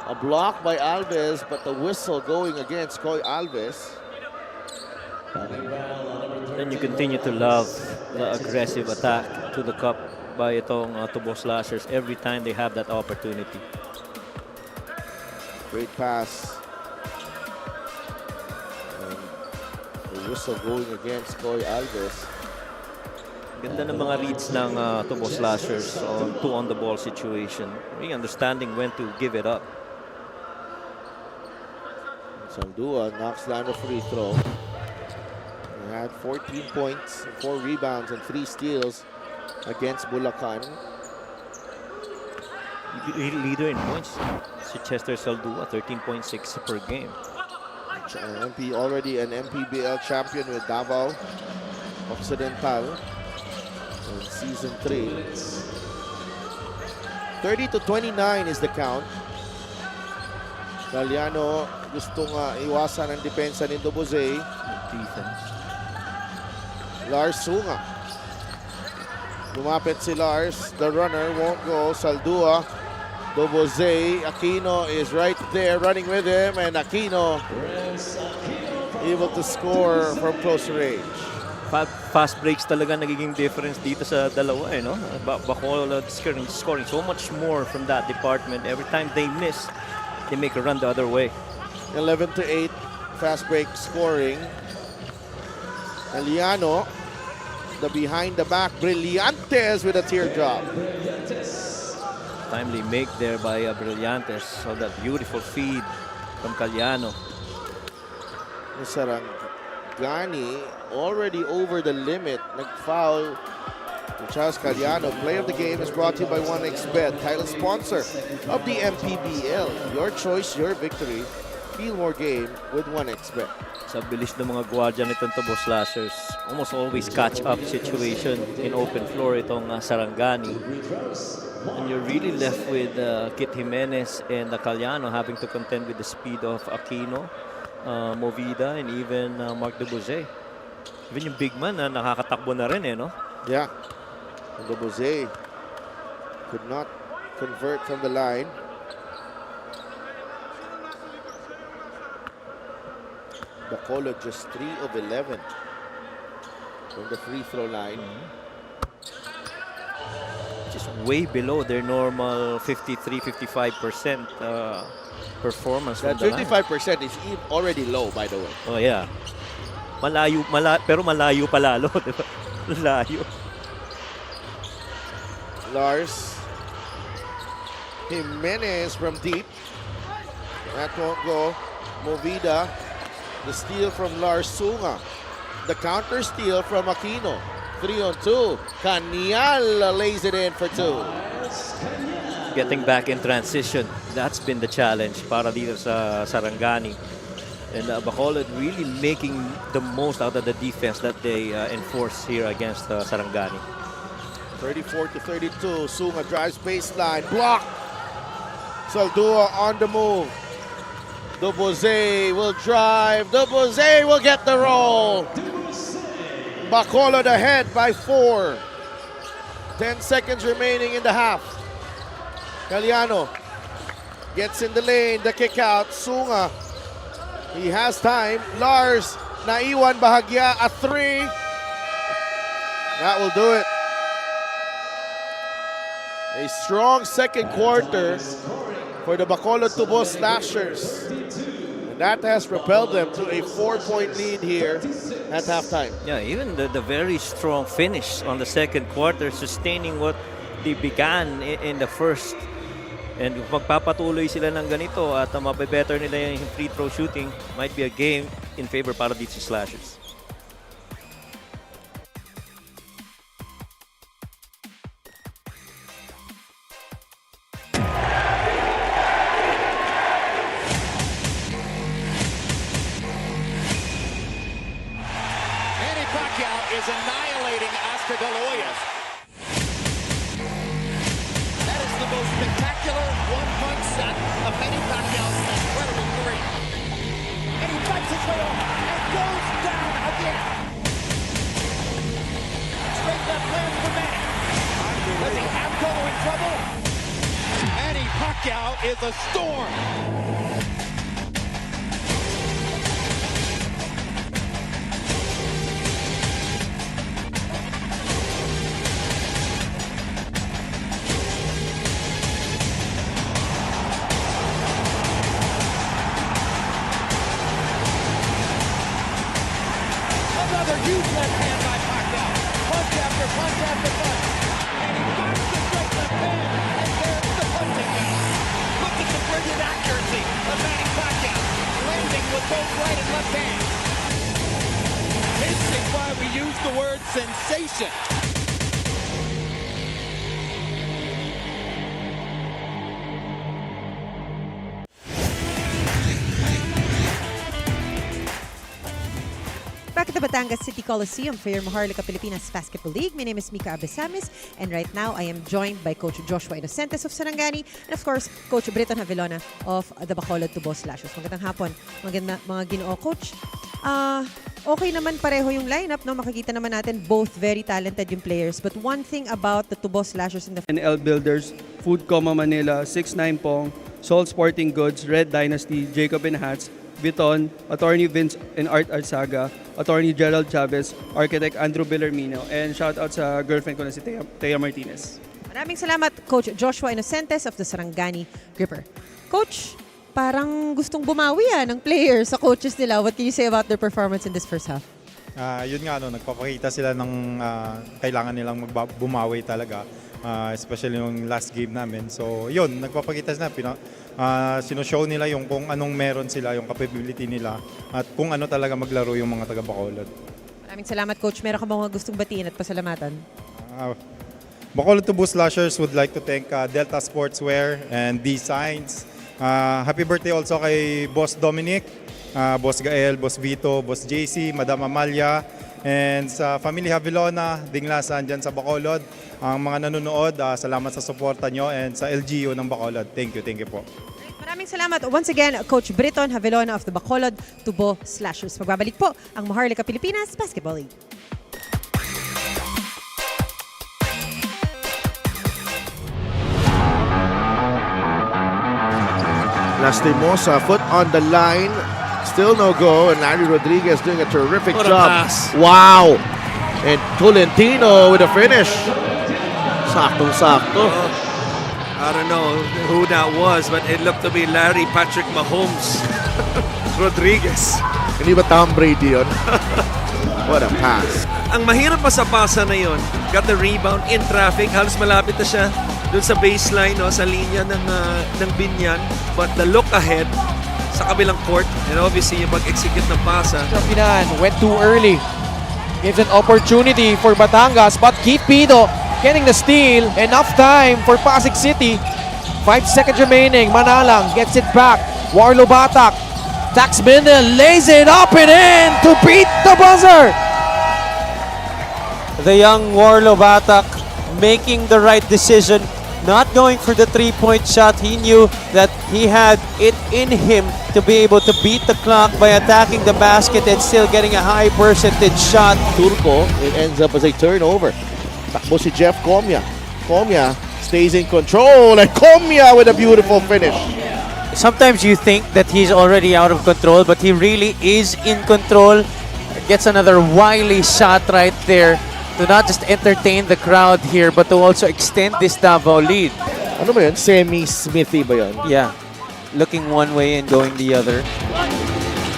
A block by Alves, but the whistle going against Coy Alves. Then you continue to love the aggressive attack to the cup by itong Tubo Slashers every time they have that opportunity. Great pass. And the whistle going against Coy Alves. Ganda ng mga reads ng Tubo Slashers on 2 on the ball situation. Really understanding when to give it up. Saldua knocks down the free throw. He had 14 points, 4 rebounds, and 3 steals against Bulacan. Leader in points, si Chester Saldua, 13.6 per game. Already an MPBL champion with Davao Occidental in Season 3. 30-29 is the count. Galiano gustong iwasan ang depensa ni Dobozay. Defense. Lars Sunga. Lumapit si Lars. The runner won't go. Saldua. Dobozay. Aquino is right there running with him. And Aquino able to score from close range. Fast breaks talaga nagiging difference dito sa dalawa, eh, no? Bacolod scoring so much more from that department. Every time they miss, they make a run the other way. 11-8 fast break scoring. Eliano, the behind the back Brillantes with a teardrop. Timely make there by Brillantes. So that beautiful feed from Caliano. Sarangani already over the limit. Nag-foul Charles Caliano. Play of the game is brought to you by 1xBet, title sponsor of the MPBL. Your choice, your victory. Feel more game with 1xBet. Sa bilis ng mga gwardiya nitong Tubo Slashers, almost always catch-up situation in open floor itong Sarangani. And you're really left with Kit Jimenez and Caliano having to contend with the speed of Aquino, Movida, and even Mark Dobozay. Even yung big man na nakakatakbo na rin, eh, no? Yeah. And Dobozay could not convert from the line. Bacolod just 3 of 11 from the free throw line. Just way below their normal 53-55% performance from That the line. 35% is already low, by the way. Oh, yeah. Pero malayo pa lalo, di ba? Malayo. Lars Jimenez from deep. That won't go. Movida. The steal from Lars Sunga. The counter steal from Aquino. 3-on-2. Canial lays it in for 2. Getting back in transition, that's been the challenge para dito sa Sarangani. And Bacolod really making the most out of the defense that they enforce here against Sarangani. 34-32. Sunga drives baseline. Block. Saldua on the move. Dobozay will drive. Dobozay will get the roll. Bacolod ahead by 4. 10 seconds remaining in the half. Caliano gets in the lane. The kick out. Sunga. He has time. Lars. Naiwan bahagya. A 3. That will do it. A strong second quarter for the Bacolod Tubo Slashers. And that has propelled them to a 4-point lead here at halftime. Yeah, even the very strong finish on the second quarter, sustaining what they began in the first. And kung magpapatuloy sila ng ganito at mabe-better nila yung free throw shooting, might be a game in favor para dito sa Slashers. Is annihilating Oscar De La Hoya. That is the most spectacular one-punch set of Manny Pacquiao's incredible career. And he fights his way off and goes down again. Straight left hand for Manny. Does he have Colo in trouble? Manny Pacquiao is a storm. Another huge left hand by Pacquiao. Punch after punch after punch. And he finds the straight left hand. And there's the punching down. Look at the brilliant accuracy of Manny Pacquiao. Landing with both right and left hands. This is why we use the word sensation. Batangas City Coliseum for your Maharlika Pilipinas Basketball League. My name is Mika Abesamis, and right now I am joined by Coach Joshua Inocentes of Sarangani and of course, Coach Briton Havilona of the Bacolod Tubos Lashos. Magandang hapon, mga ginoo. Coach, okay naman pareho yung lineup, no? Makikita naman natin both very talented yung players. But one thing about the Tubos Lashos in the NL Builders, Food Coma Manila, 6-9 Pong, Soul Sporting Goods, Red Dynasty, Jacob and Hats, Viton, Attorney Vince and Art Arsaga, Attorney Gerald Chavez, Architect Andrew Villarmino, and shout out sa girlfriend ko na si Thea Martinez. Maraming salamat, Coach Joshua Inocentes of the Sarangani Gripper. Coach, parang gustong bumawi ng players sa coaches nila. What can you say about their performance in this first half? Yun nga, nagpapakita sila ng kailangan nilang bumawi talaga. Especially yung last game namin. So yun, nagpapakita sila, sinoshow nila yung kung anong meron sila, yung capability nila, at kung ano talaga maglaro yung mga taga Bacolod. Maraming salamat, Coach. Meron ka ba mga gustong batiin at pasalamatan? Bacolod Tubos Lashers would like to thank Delta Sportswear and Designs. Happy birthday also kay Boss Dominic, Boss Gael, Boss Vito, Boss JC, Madam Amalia, and sa Family Havilona, Dinglasan dyan sa Bacolod. Ang mga nanonood, salamat sa suporta nyo, and sa LGU ng Bacolod. Thank you po. Maraming salamat. Once again, Coach Briton Havilona of the Bacolod Tubo Slashers. Magbabalik po ang Maharlika Pilipinas Basketball League. Lastimosa, foot on the line. Still no go, and Larry Rodriguez doing a terrific What a job. pass. Wow! And Tolentino with a finish. Saktong-sakto. I don't know who that was, but it looked to be Larry Patrick Mahomes Rodriguez. Hindi ba Tom Brady yun? What a pass. Ang mahirap pa sa pasa na yon, got the rebound in traffic, halos malapit na siya dun sa baseline, no, sa linya ng binyan. But the look ahead sa kabilang court, and obviously yung pag-execute ng pasa. Pinan went too early. Gives an opportunity for Batangas, but Keith Pido getting the steal. Enough time for Pasig City. 5 seconds remaining. Manalang gets it back. Warlo Batak. Tax Bindel lays it up and in to beat the buzzer. The young Warlo Batak making the right decision, not going for the three-point shot. He knew that he had it in him to be able to beat the clock by attacking the basket and still getting a high percentage shot. Turco, it ends up as a turnover. Takbo si Jeff Comia. Comia stays in control, and Comia with a beautiful finish. Sometimes you think that he's already out of control, but he really is in control. Gets another wily shot right there to not just entertain the crowd here, but to also extend this Davao lead. Ano ba yun? Semi-Smithy ba yun? Yeah, looking one way and going the other.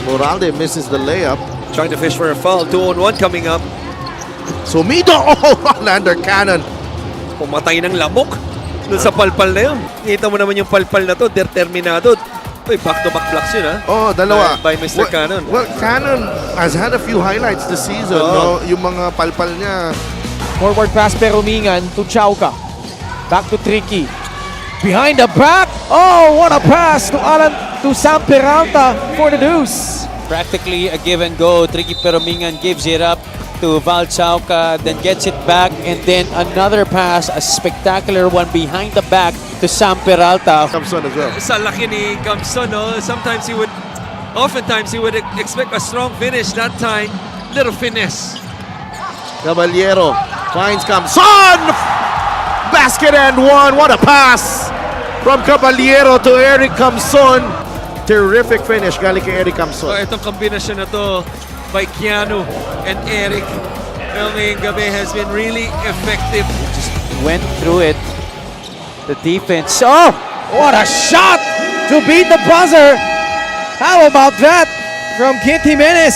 Moralde misses the layup. Trying to fish for a foul, 2-on-1 coming up. Sumido! Oh, Lander Cannon. Pumatay ng lamok dun sa palpal na yun. Kita mo naman yung palpal na to, determinado. Uy, back-to-back blocks yun, ha? Oh, dalawa. By Mr. Cannon. Well, Cannon has had a few highlights this season, no? Yung mga palpal niya. Forward pass Perumingan to Chauca. Back to Tricky. Behind the back. Oh, what a pass to Sam Peralta for the deuce. Practically a give and go. Tricky Perumingan gives it up to Val Chauca, then gets it back, and then another pass, a spectacular one behind the back to Sam Peralta. Thompson as well. Sa laki ni Camson, no? Oftentimes he would expect a strong finish. That time, little finesse. Caballero finds Camson! Basket and one. What a pass from Caballero to Eric Camson. Terrific finish galing kay Eric So, Camson. itong kombinasyon na to by Keanu and Eric ngayong gabi has been really effective. Just went through it. The defense. Oh, What a shot to beat the buzzer. How about that from Kit Jimenez?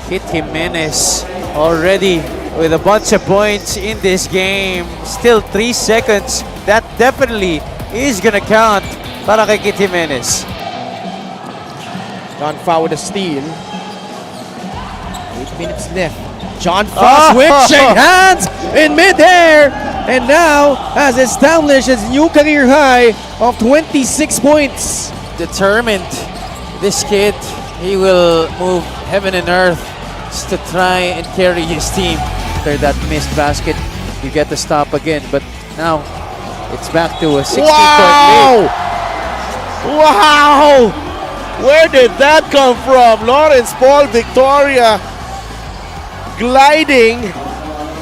Kit Jimenez already with a bunch of points in this game. Still 3 seconds. That definitely is gonna count para kay Kit Jimenez. John Fa with a steal. 8 minutes left. John Fa switching hands in midair and now has established his new career high of 26 points. Determined, this kid, he will move heaven and earth wants to try and carry his team. After that missed basket, you get the stop again. But now, it's back to a 16-point lead. Wow! Where did that come from? Lawrence Paul Victoria gliding,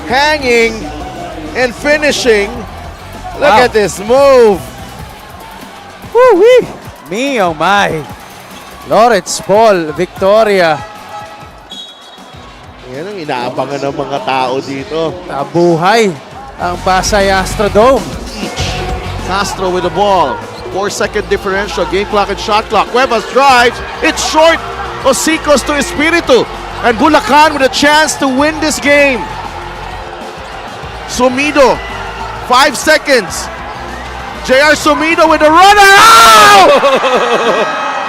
hanging, and finishing. Look Wow. at this move. Woo-wee! Me, oh my. Lawrence Paul Victoria. Yan ang inaabangan ng mga tao dito. Nabuhay ang Pasay Astrodome. Castro with the ball. 4-second differential. Game clock and shot clock. Cuevas drives. It's short. Osicos to Espiritu. And Bulacan with a chance to win this game. Sumido. 5 seconds. JR Sumido with a runner. Oh!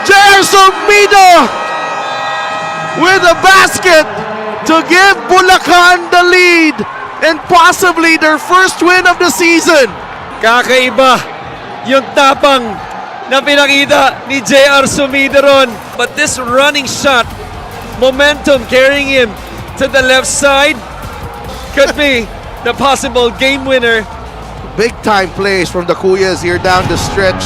JR Sumido with a basket to give Bulacan the lead and possibly their first win of the season. Kakaiba yung tapang na pinakita ni JR Sumideron. But this running shot, momentum carrying him to the left side, could be the possible game winner. Big time plays from the Kuyas here down the stretch.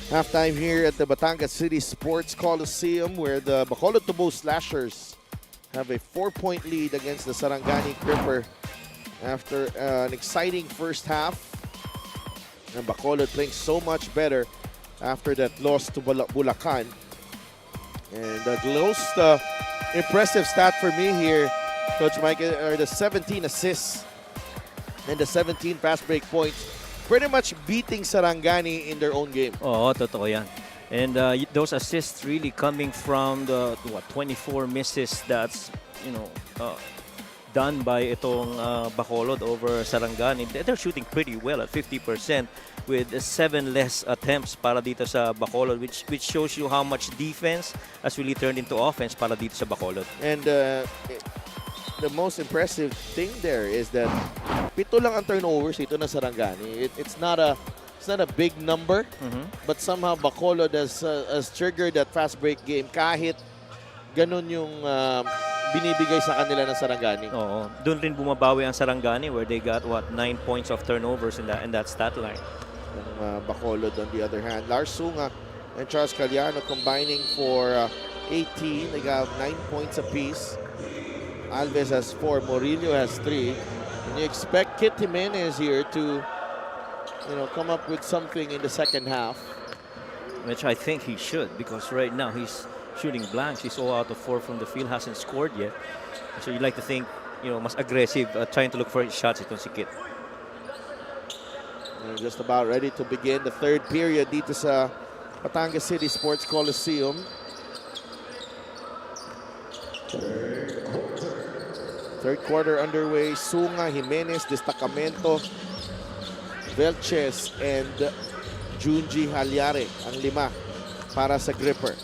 Halftime here at the Batangas City Sports Coliseum where the Bacolod Tubo Slashers have a 4-point lead against the Sarangani Cripper after an exciting first half. And Bacolod playing so much better after that loss to Bulacan. And the most impressive stat for me here, Coach Mike, are the 17 assists and the 17 fast break points. Pretty much beating Sarangani in their own game. Oo, totoo yan. And those assists really coming from the 24 misses that's done by itong Bacolod over Sarangani. They're shooting pretty well at 50% with 7 less attempts para dito sa Bacolod, which shows you how much defense has really turned into offense para dito sa Bacolod. And the most impressive thing there is that 7 lang ang turnovers dito na Sarangani. It's not a big number, but somehow Bacolod has triggered that fast break game kahit ganun yung binibigay sa kanila ng Sarangani. Oo, doon rin bumabawi ang Sarangani where they got 9 points of turnovers in that stat line. Bacolod on the other hand, Lars Sunga and Charles Caliano combining for 18. They got 9 points apiece. Alves has 4, Murillo has 3. And you expect Kit Jimenez here to, come up with something in the second half. Which I think he should, because right now he's shooting blanks. He's 0 out of 4 from the field, hasn't scored yet. So you like to think, mas aggressive, trying to look for his shots itong si Kit. We're just about ready to begin the third period dito sa Batangas City Sports Coliseum. Third quarter underway. Sunga, Jimenez, Destacamento, Velches, and Junji Halyare ang 5 para sa Gripper.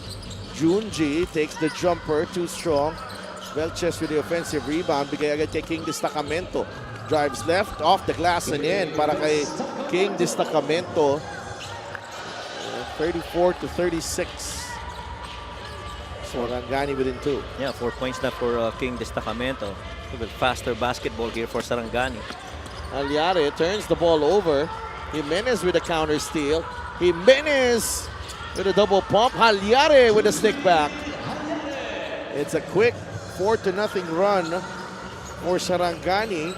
Junji takes the jumper, too strong. Velches with the offensive rebound. Bigay agad kay King Destacamento. Drives left, off the glass and in para kay King Destacamento. 34-36. Sarangani within 2. Yeah, 4 points na for King Destacamento. A bit faster basketball here for Sarangani. Halyare turns the ball over. Jimenez with a counter steal. Jimenez with a double pump. Halyare with a stick back. It's a quick 4-0 run for Sarangani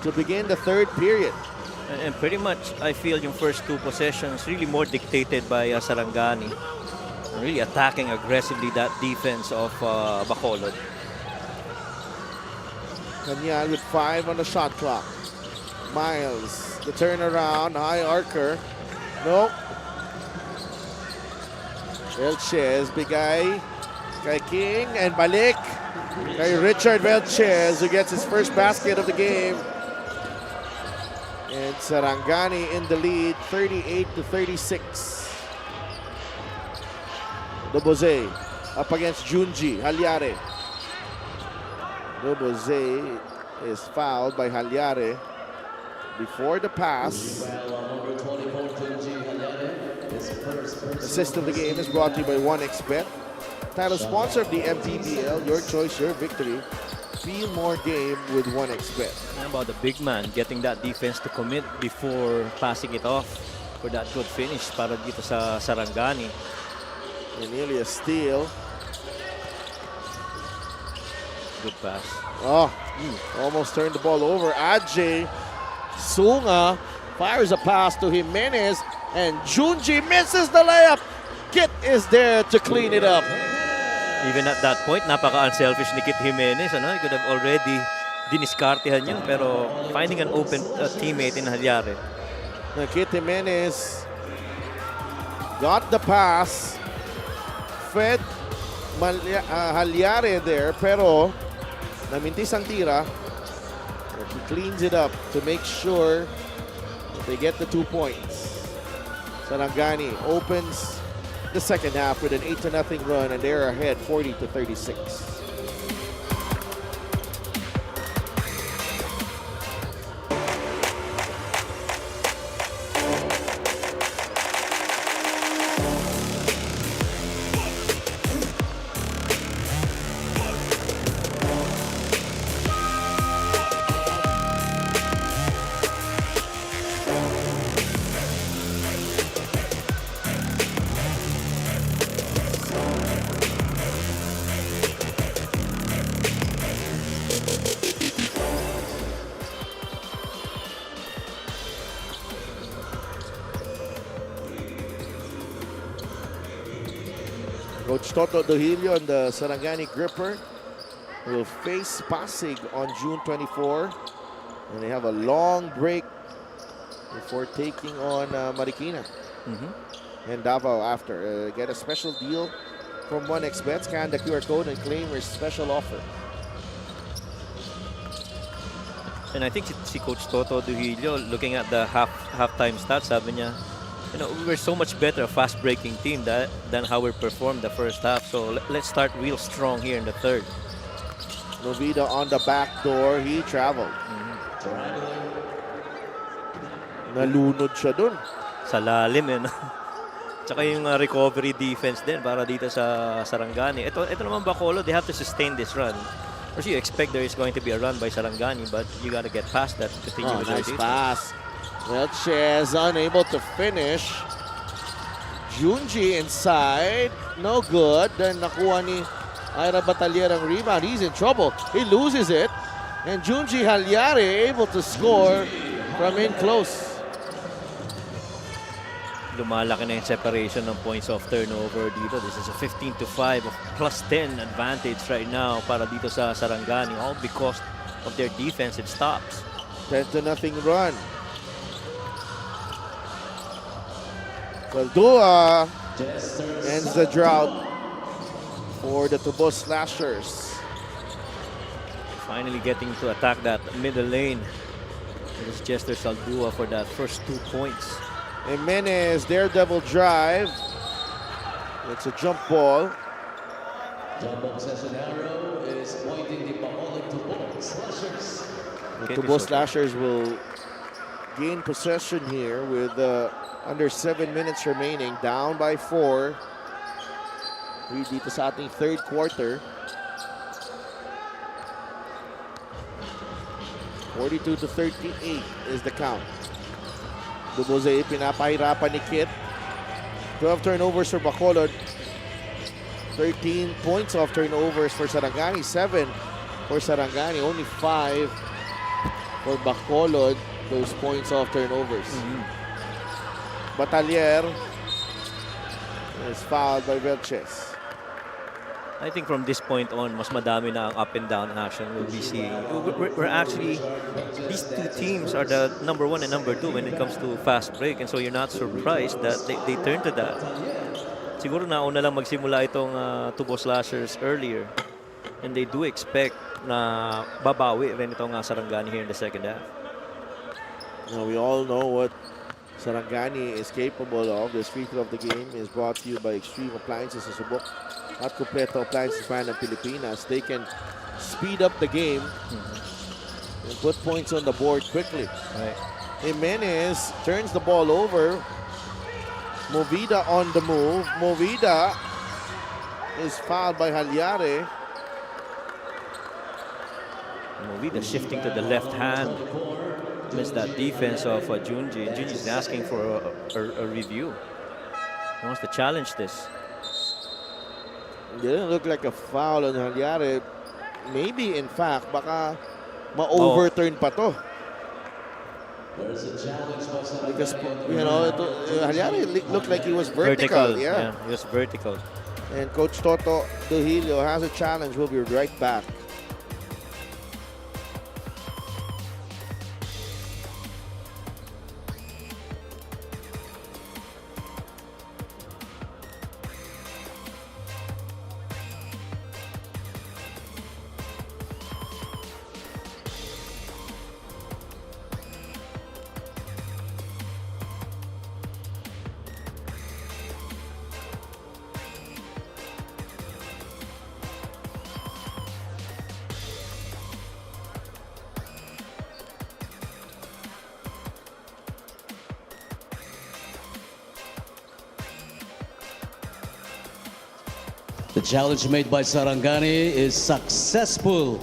to begin the third period. And pretty much, I feel yung first 2 possessions really more dictated by Sarangani. Really attacking aggressively that defense of Bacolod. Kanyal with 5 on the shot clock. Miles The turnaround, high archer. No. Velchez, bigay kay King, and balik kay Richard Velchez, who gets his first basket of the game. And Sarangani in the lead, 38-36. Doboze up against Junji Halyare. Doboze is fouled by Halyare before the pass. Assist of the game is brought to you by 1xBet. Title sponsor of the MPBL, your choice, your victory. Feel more game with 1xBet. How about the big man getting that defense to commit before passing it off for that good finish para dito sa Sarangani. And nearly a steal. Good pass. Oh, almost turned the ball over. Ajay Sunga fires a pass to Jimenez, and Junji misses the layup. Kit is there to clean it up. Even at that point, napaka-unselfish ni Kit Jimenez. He could have already diniskartehan yun, pero finding an open teammate in Halyare. Kit Jimenez got the pass, fed Halyare there, pero namintis ang tira. He cleans it up to make sure they get the 2 points. Sarangani opens the second half with an 8-0 run, and they're ahead 40-36. Coach Toto Dohilio and the Sarangani Gripper will face Pasig on June 24. And they have a long break before taking on Marikina and Davao after. Get a special deal from 1xBet. Scan the QR code and claim your special offer. And I think si Coach Toto Dohilio, looking at the halftime stats, sabi niya, we were so much better, a fast-breaking team than how we performed the first half. So let's start real strong here in the third. Novida on the back door. He traveled. Nalunod siya dun. Sa lalim, Tsaka yung recovery defense din para dito sa Sarangani. Ito naman Bacolod, they have to sustain this run. Of course, you expect there is going to be a run by Sarangani, but you got to get past that to continue with nice their pass. defense. Velchez unable to finish. Junji inside. No good. Then nakuha ni Ira Batalier ang rebound. He's in trouble. He loses it. And Junji Halyare able to score from in close. Lumalaki na yung separation ng points of turnover dito. This is a 15-5 plus 10 advantage right now para dito sa Sarangani, all because of their defensive stops. 10-0 run. Caldua ends the drought for the Tubos Slashers. Finally getting to attack that middle lane. It is Chester Saldua for that first 2 points. Jimenez, daredevil drive. It's a jump ball. Jump ball possession arrow is pointing the Bacolod Tubos Slashers. The Tubos Slashers will gain possession here with under 7 minutes remaining, down by 4. We dito sa ating third quarter. 42-38 is the count. Duboze pinapahirapan ni Kit. 12 turnovers for Bacolod. 13 points off turnovers for Sarangani. 7 for Sarangani. Only 5 for Bacolod. Those points off turnovers. Batalier is fouled by Velchez. I think from this point on, mas madami na ang up and down action we'll be seeing. We're actually, these two teams are the number 1 and number 2 when it comes to fast break, and so you're not surprised that they turn to that. Siguro nauna lang magsimula itong Tubo Slashers earlier, and they do expect na babawi rin itong Sarangani here in the second half. Now, we all know what Sarangani is capable of. The free throw of the game is brought to you by Extreme Appliances sa Subok at Kompleto Appliances brand ng Pilipinas. They can speed up the game and put points on the board quickly. Right. Jimenez turns the ball over. Movida on the move. Movida is fouled by Halyare. Movida shifting to the left hand. Missed that defense of Junji. Junji is asking for a review. He wants to challenge this. Didn't look like a foul on Halyare. Maybe, in fact, baka ma-overturn pa to. Because, you know, Halyare looked like he was vertical. Yeah, he was vertical. And Coach Toto Duhilio has a challenge. We'll be right back. The challenge made by Sarangani is successful.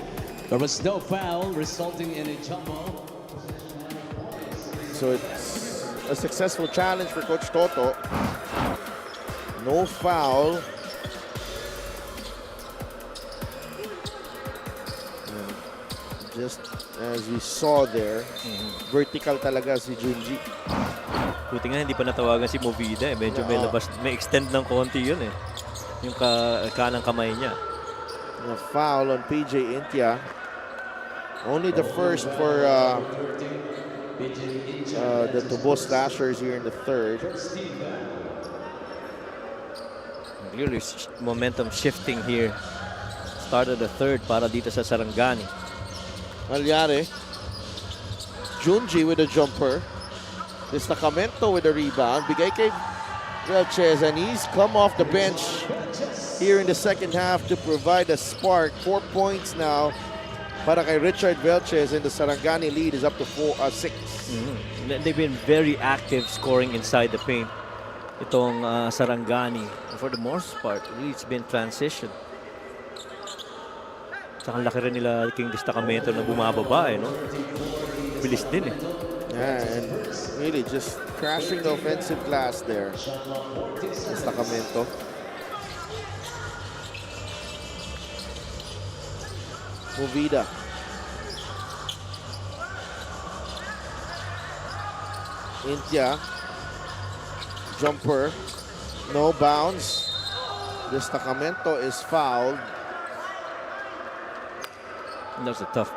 There was no foul, resulting in a jump ball. So it's a successful challenge for Coach Toto. No foul. And just as we saw there, vertical talaga si Junji. Buti nga hindi pa natawagan si Movida. Medyo may extend ng konti yun eh. Yung kanang kamay niya. A foul on PJ Intia. Only the first for the Tubo Slashers here in the third. Clearly momentum shifting here. Start of the third para dito sa Sarangani. Halyare. Junji with a jumper. Destacamento with a rebound. Bigay kay Velchez, and he's come off the bench here in the second half to provide a spark. 4 points now para kay Richard Velchez, and the Sarangani lead is up to 6. They've been very active scoring inside the paint. Itong Sarangani. For the most part, really it's been transition. Tsaka laki rin nila King Destacamento na bumababa eh, no? Bilis din eh. Yeah, and really just crashing the offensive glass there. Destacamento. Movida. Intia. Jumper. No bounds. Destacamento is fouled. That's a tough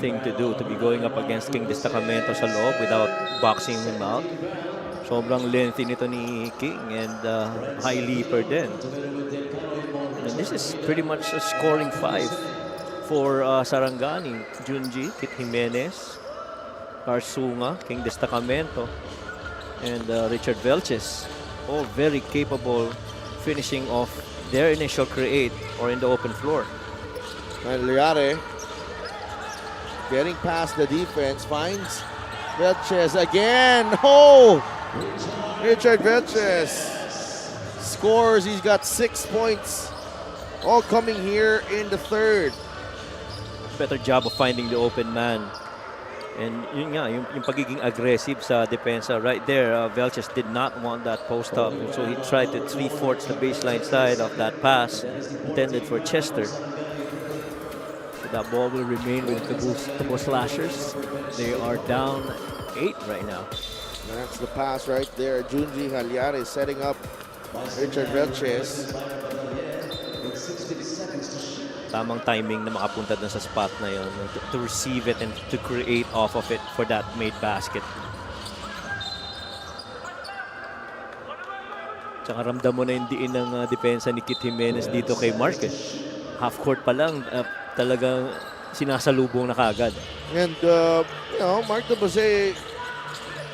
thing to do, to be going up against King Destacamento sa loob without boxing him out. Sobrang lengthy nito ni King, and high leaper din. And this is pretty much a scoring 5 for Sarangani. Junji, Kit Jimenez, Carsunga, King Destacamento, and Richard Velchez. All very capable finishing off their initial create or in the open floor. Halyare getting past the defense, finds Velchez again. Oh! Richard Velchez scores. He's got 6 points, all coming here in the third. Better job of finding the open man. And yun nga, yung pagiging aggressive sa depensa right there. Velchez did not want that post up, and so he tried to 3/4 the baseline side of that pass intended for Chester. That ball will remain with the Tubo Slashers. They are down 8 right now. That's the pass right there. Junji Halyare setting up Richard Velchez. Tamang timing na makapunta dun sa spot na yun to receive it and to create off of it for that made basket. Tsaka ramdam mo na yung diin ng depensa ni Kit Jimenez dito kay Mark. Half court pa lang, talagang sinasalubong na kagad. And, Mark Dabose,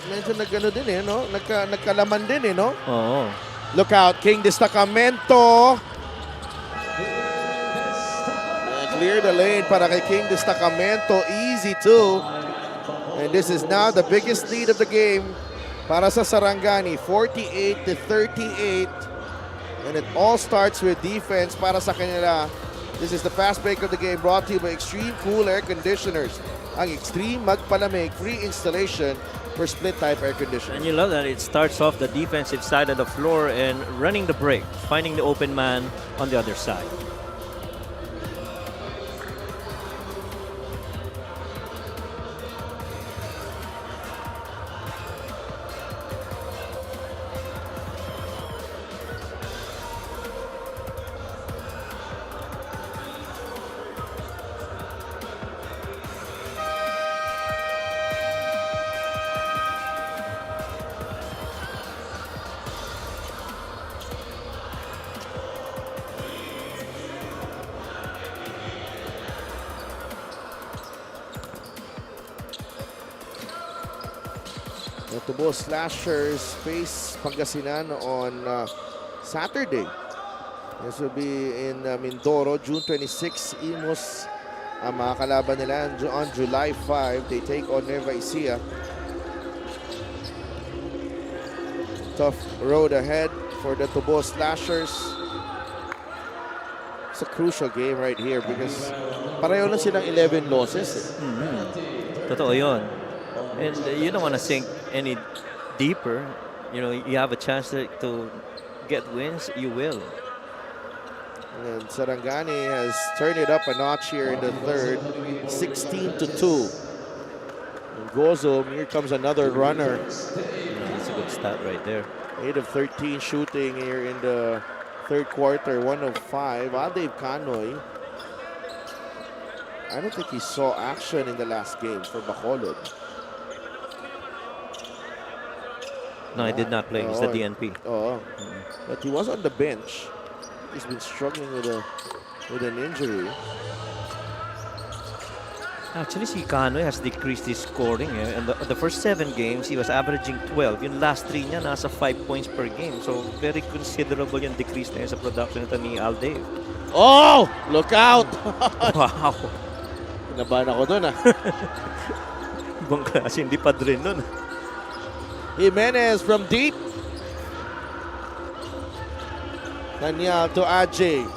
medyo nagano din no? Nagkalaman din no? Oo. Look out, King Destacamento. Clear the lane para kay King Destacamento. Easy too. And this is now the biggest lead of the game para sa Sarangani. 48-38. And it all starts with defense para sa kanila. This is the fast break of the game brought to you by Extreme Cool Air Conditioners. Ang Extreme Magpalamig free installation for split type air conditioning. And you love that it starts off the defensive side of the floor and running the break, finding the open man on the other side. The Tubo Slashers face Pangasinan on Saturday. This will be in Mindoro, June 26. Imus ang mga kalaban nila on July 5. They take on Nueva Ecija. Tough road ahead for the Tubo Slashers. It's a crucial game right here because pareho na silang 11 losses. Totoo yun. And you don't want to sink any deeper. You know, you have a chance to get wins, you will. And Sarangani has turned it up a notch here in the third, 16-2. And Gozum, here comes another runner. That's a good stat right there. 8 of 13 shooting here in the third quarter, 1 of 5. Dave Canoy, I don't think he saw action in the last game for Bacolod. No, he did not play. He's the DNP. But he was on the bench. He's been struggling with an injury. Actually, si Canoy has decreased his scoring. In the first 7 games, he was averaging 12. Yung last 3 niya, nasa 5 points per game. So, very considerable yung decrease na yun sa production nito ni Al Dave. Oh! Look out! Wow! Kinabahan ako dun Ibang klase, hindi pa rin nun. Jimenez from deep. Daniel to Ajay.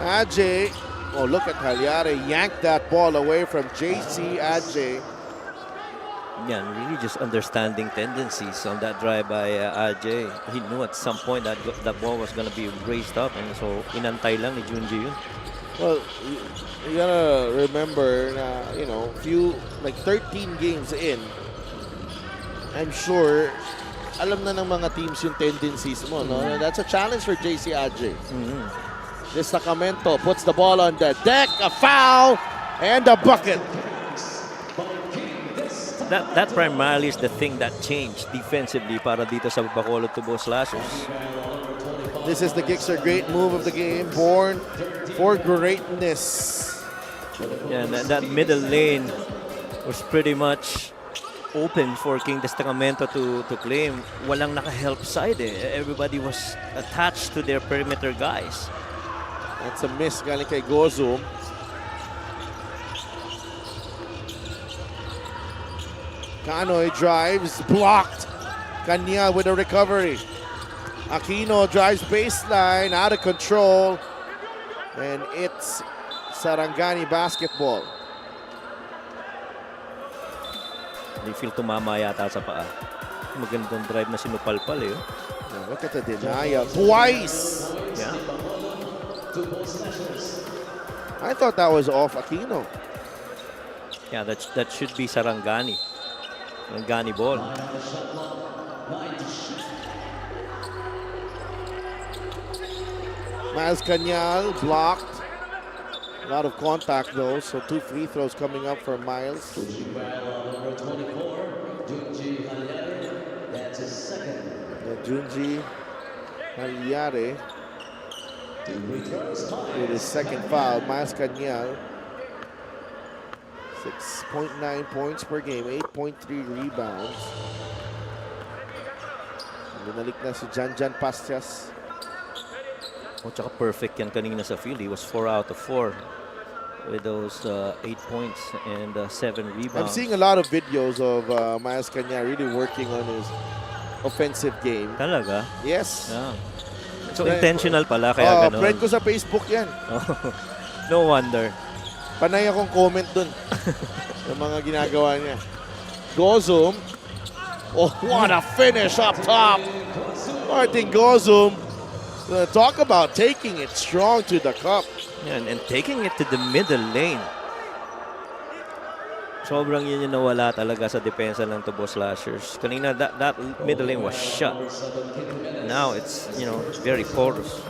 Ajay. Oh, look at Halyare. Yanked that ball away from JC Ajay. Yeah, really just understanding tendencies on that drive by Ajay. He knew at some point that that ball was going to be raised up, and so inantay lang ni Junji yun. Well, you gotta remember, like 13 games in, I'm sure alam na ng mga teams yung tendencies mo, no? That's a challenge for JC Ajay. Destacamento puts the ball on the deck, a foul, and a bucket. That primarily is the thing that changed defensively para dito sa Bacolod Tubo Slashers. This is the Gixxer great move of the game, born for greatness. Yeah, that middle lane was pretty much open for King Destacamento to claim. Walang naka-help side Everybody was attached to their perimeter guys. That's a miss galing kay Gozum. Canoy drives, blocked. Kanya with a recovery. Aquino drives baseline, out of control. And it's Sarangani basketball. They feel tumama yata sa paa. Magandang drive na sinupalpal Look at the denial. Twice! Yeah. I thought that was off Aquino. Yeah, that should be Sarangani. Sarangani ball. Miles Cañal blocked. A lot of contact though, so 2 free throws coming up for Miles. Number 24, Junji Halyari. That's his second. Junji Halyari Two free throws. with his second foul. Miles Cañal, 6.9 points per game, 8.3 rebounds. Binalik na si Janjan Pastias. Oh, tsaka perfect yan kanina sa field. He was 4 out of 4 with those 8 points and 7 rebounds. I'm seeing a lot of videos of Miles Cañal really working on his offensive game. Talaga? Yes. Yeah. So intentional pala kaya ganun. Friend ko sa Facebook yan. No wonder. Panay akong comment dun sa mga ginagawa niya. Gozum. Oh, what a finish up top. Martin Gozum. Talk about taking it strong to the cup. Yan, and taking it to the middle lane. Sobrang yun yung nawala talaga sa depensa ng Tubo Slashers. Kanina, that middle lane was shut. Now it's, very porous.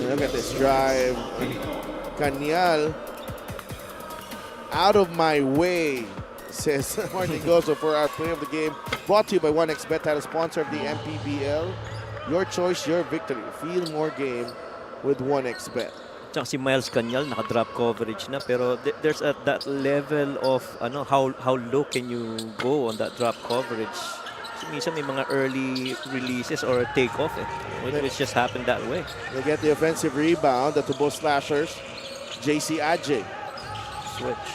Look at this drive. Cañal. Out of my way, says Martin Gozo for our play of the game. Brought to you by 1xBet, title sponsor of the MPBL. Your choice, your victory. Feel more game with 1xBet. Tsaka si Miles Cañal, naka-drop coverage na. Pero there's that level of how low can you go on that drop coverage. So, minsan may mga early releases or take-off which just happened that way. They get the offensive rebound. The Tubo Slashers. JC Adje. Switch.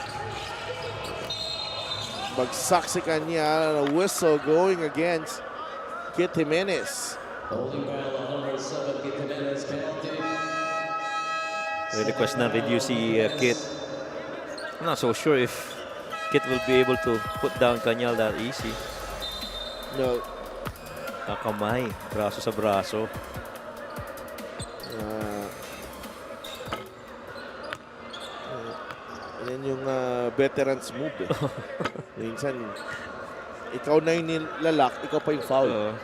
Bagsak si Cañal, and a whistle going against Kit Jimenez. Holding foul on number 7, Kit Jimenez, penalty. May request na review si Kit. I'm not so sure if Kit will be able to put down Cañal that easy. No. Kakamay, braso sa braso. Yan yung veterans move. Minsan, ikaw na yung nilalak, ikaw pa yung foul.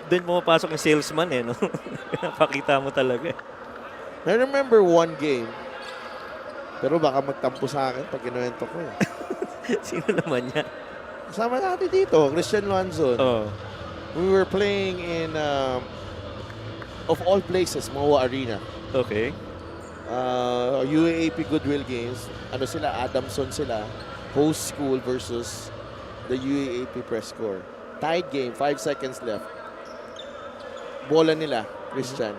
Doon pumapasok yung salesman no? Napakita mo talaga. I remember one game, pero baka magtampo sa akin pag kinuwento ko. Sino naman niya? Kasama natin dito, Christian Luanzon. We were playing in, of all places, Maua Arena. Okay. UAAP Goodwill Games. Ano sila? Adamson sila. Host school versus the UAAP press corps. Tied game, 5 seconds left. Bola nila, Christian.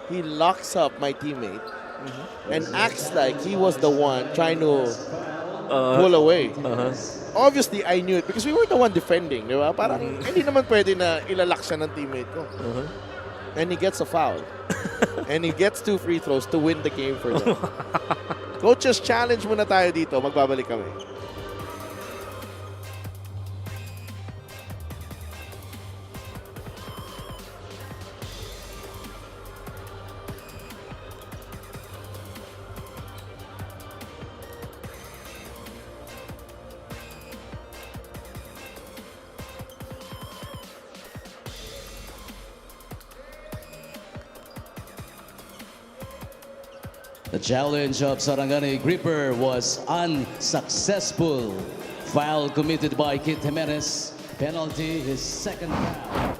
He locks up my teammate and acts like he was the one trying to pull away. Obviously, I knew it because we were the one defending, di ba? Parang hindi naman pwede na ilalak siya ng teammate ko. And he gets a foul. And he gets 2 free throws to win the game for them. Coaches, challenge muna tayo dito. Magbabalik kami. The challenge of Sarangani Gripper was unsuccessful. Foul committed by Kit Jimenez. Penalty, his second foul.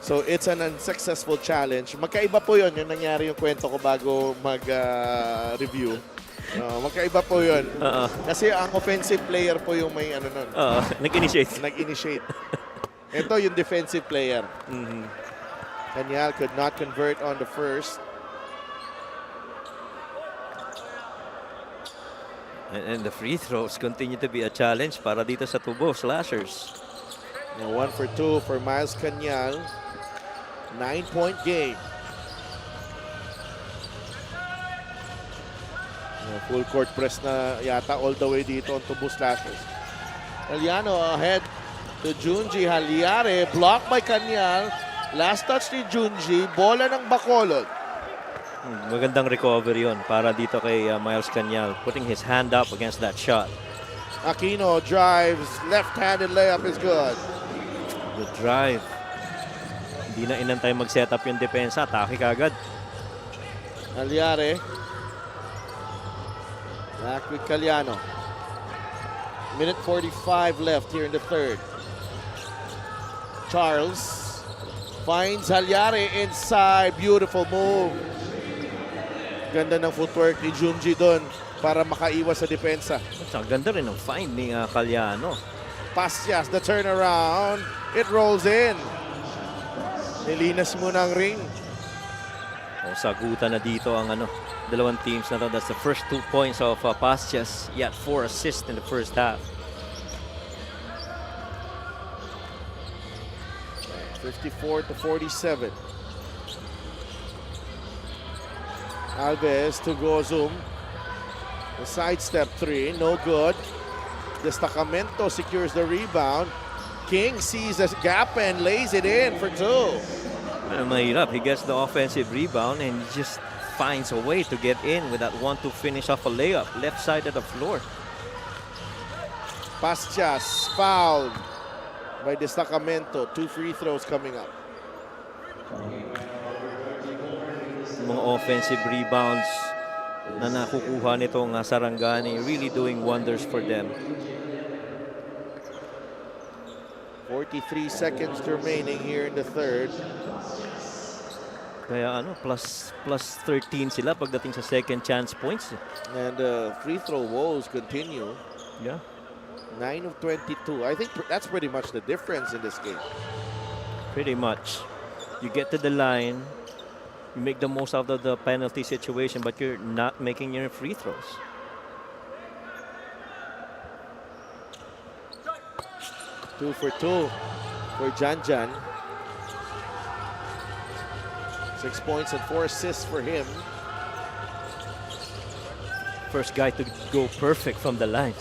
So it's an unsuccessful challenge. Magkaiba po yun. Yung nangyari yung kwento ko bago mag-review. Magkaiba po yun. Kasi ang offensive player po yung may nun. Nag-initiate. Nag-initiate. Ito yung defensive player. Cañal could not convert on the first. And the free throws continue to be a challenge para dito sa Tubo Slashers. Now 1 for 2 for Miles Cañal. 9-point game. Full court press na yata all the way dito on Tubo Slashers. Eliano ahead to Junji Halyari. Blocked by Cañal. Last touch ni Junji. Bola ng Bacolod. Magandang recovery yun para dito kay Miles Cañal. Putting his hand up against that shot. Aquino drives. Left-handed layup is good. The drive. Hindi na inantay mag-set up yung depensa. Atake kagad. Alyare. Back with Caliano. Minute 45 left here in the third. Charles finds Halyare inside. Beautiful move. Ganda ng footwork ni Junji doon para makaiwas sa depensa. Ang ganda rin ng find ni Caliano. Pasias, the turnaround. It rolls in. Nilinas muna ang ring. Sagutan na dito ang dalawang teams na to. That's the first 2 points of Pasias. He had 4 assists in the first half. 54-47. Alves to Gozum. The sidestep 3, no good. Destacamento secures the rebound. King sees a gap and lays it in for 2. Mahirap. He gets the offensive rebound and he just finds a way to get in with that 1-2 finish off a layup. Left side of the floor. Pasias fouled by Destacamento. 2 free throws coming up. Mga offensive rebounds na nakukuha nitong Sarangani, really doing wonders for them. 43 seconds remaining here in the third. Kaya plus 13 sila pagdating sa second chance points. And free throw woes continue. Yeah. 9 of 22. I think that's pretty much the difference in this game. Pretty much. You get to the line, you make the most out of the penalty situation, but you're not making your free throws. Two for 2 for Janjan. 6 points and 4 assists for him. First guy to go perfect from the line.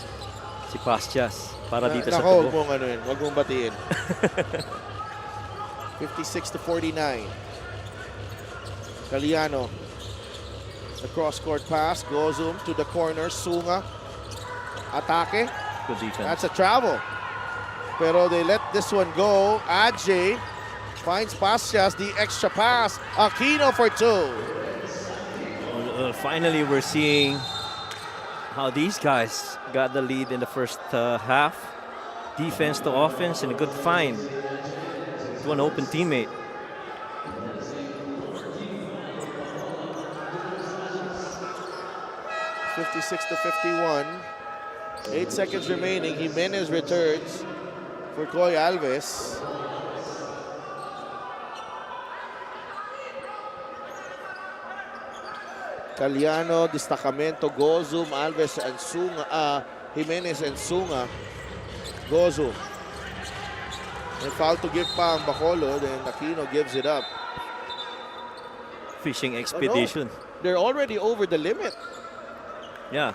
Si Pasias para dito sa Nako, tubo. wag mong batiin. 56-49. Caliano. The cross-court pass. Gozum to the corner. Sunga. Atake. Good defense. That's a travel. Pero they let this one go. Ajay finds Pasias. The extra pass. Aquino for 2. Finally, we're seeing how these guys got the lead in the first half. Defense to offense and a good find to an open teammate. (56-51). 8 seconds remaining. Jimenez returns for Coy Alves. Caliano, Destacamento, Gozum, Alves, and Sunga. Jimenez and Sunga. Gozum. And foul to give pa ang Bacolod, and Aquino gives it up. Fishing expedition. Oh, no. They're already over the limit. Yeah.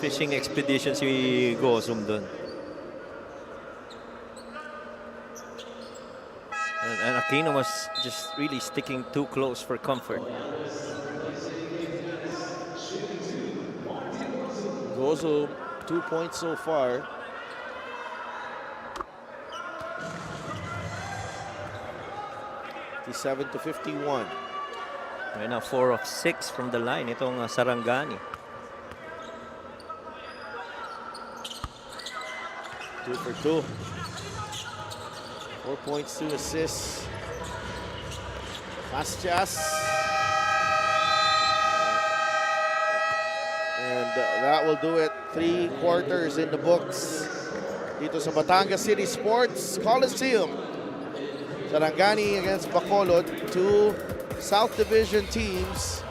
Fishing expedition si Gozum dun. And Aquino was just really sticking too close for comfort. Gozum, 2 points so far. (57-51). Right now, 4 of 6 from the line. Itong Sarangani. 2 for 2. 4 points, 2 assists. Pasias. And that will do it. 3 quarters in the books. Dito sa Batangas City Sports Coliseum. Sarangani against Bacolod. 2 South Division teams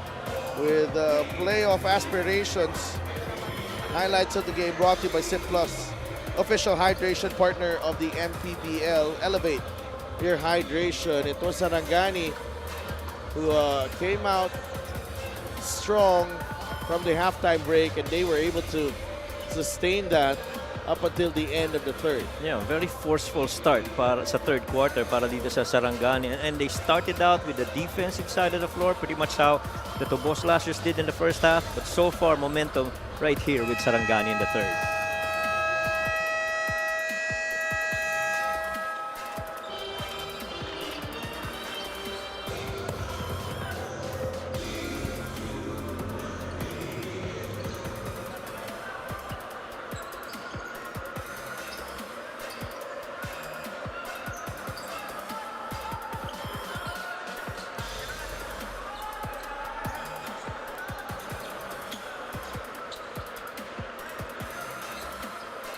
with playoff aspirations. Highlights of the game brought to you by Sit Plus, official hydration partner of the MPBL. Elevate your hydration. It was Sarangani who came out strong from the halftime break, and they were able to sustain that up until the end of the third. Yeah, very forceful start para sa third quarter para dito sa Sarangani. And they started out with the defensive side of the floor, pretty much how the Tobo Slashers did in the first half. But so far, momentum right here with Sarangani in the third.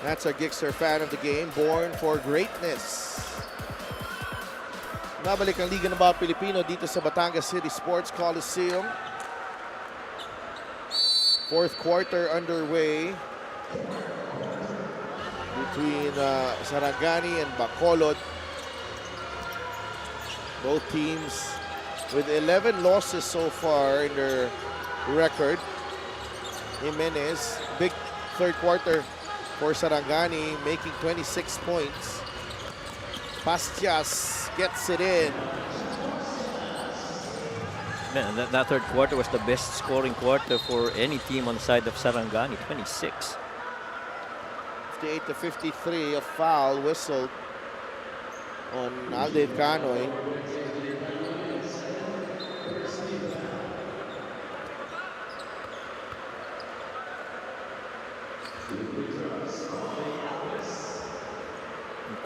That's a Gixter fan of the game, born for greatness. Nabalik ang Liga ng Bawat Pilipino dito sa Batangas City Sports Coliseum. Fourth quarter underway between Sarangani and Bacolod. Both teams with 11 losses so far in their record. Jimenez, big third quarter for Sarangani, making 26 points. Pastias gets it in. Man, that third quarter was the best scoring quarter for any team on the side of Sarangani, 26. 58-53, a foul whistled on Alden Canoy.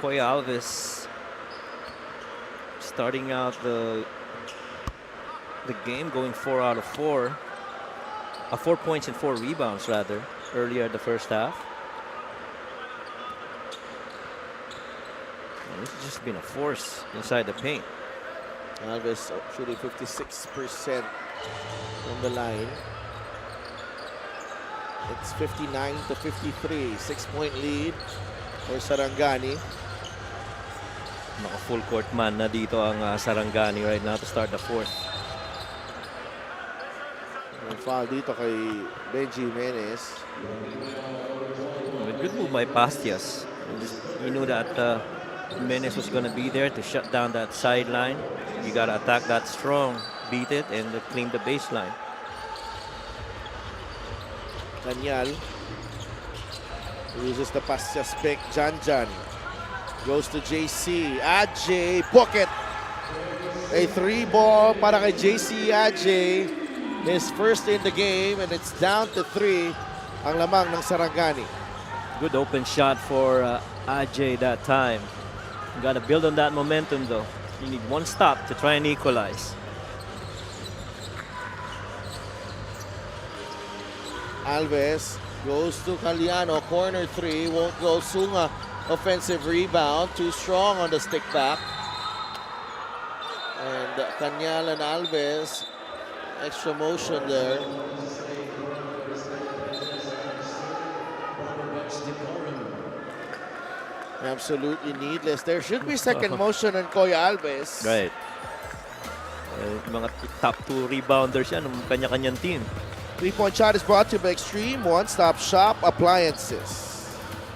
Koy Alves starting out the game going 4 out of 4. 4 points and 4 rebounds rather earlier the first half. And this has just been a force inside the paint. Alves shooting 56% on the line. It's 59-53, 6-point lead for Sarangani. Naka full court man na dito ang Sarangani right now to start the fourth. Ang foul dito kay Benji Jimenez. Good move by Pastias. He knew that Jimenez was going to be there to shut down that sideline. You got to attack that strong, beat it, and clean the baseline. Daniel uses the Pastias pick. Janjan goes to JC. Adjei, book it. A 3-ball para kay JC Adjei. His first in the game, and it's down to 3 ang lamang ng Sarangani. Good open shot for Adjei that time. You got to build on that momentum though. You need one stop to try and equalize. Alves goes to Caliano, corner 3, won't go. Sunga, offensive rebound, too strong on the stick back. And Canyal and Alves, extra motion there. Absolutely needless. There should be second motion on Koy Alves. Right. Mga top 2 rebounders yan ng kanya-kanyang team. 3-point shot is brought to you by Extreme One-Stop Shop Appliances.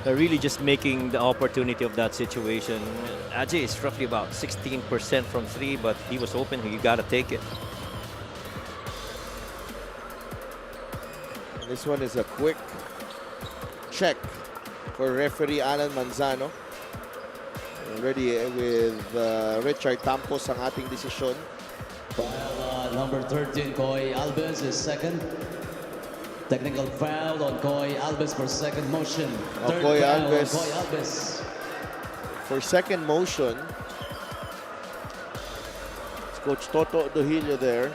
They're really just making the opportunity of that situation. Adjei is roughly about 16% from 3, but he was open. You got to take it. This one is a quick check for referee Alan Manzano. Ready with Richard Tampos ang ating desisyon. Number 13, Koy Alves is second. Technical foul on Koy Alves for second motion. Third Koy foul Alves. on Koy Alves. For second motion, it's Coach Toto Dohilio there.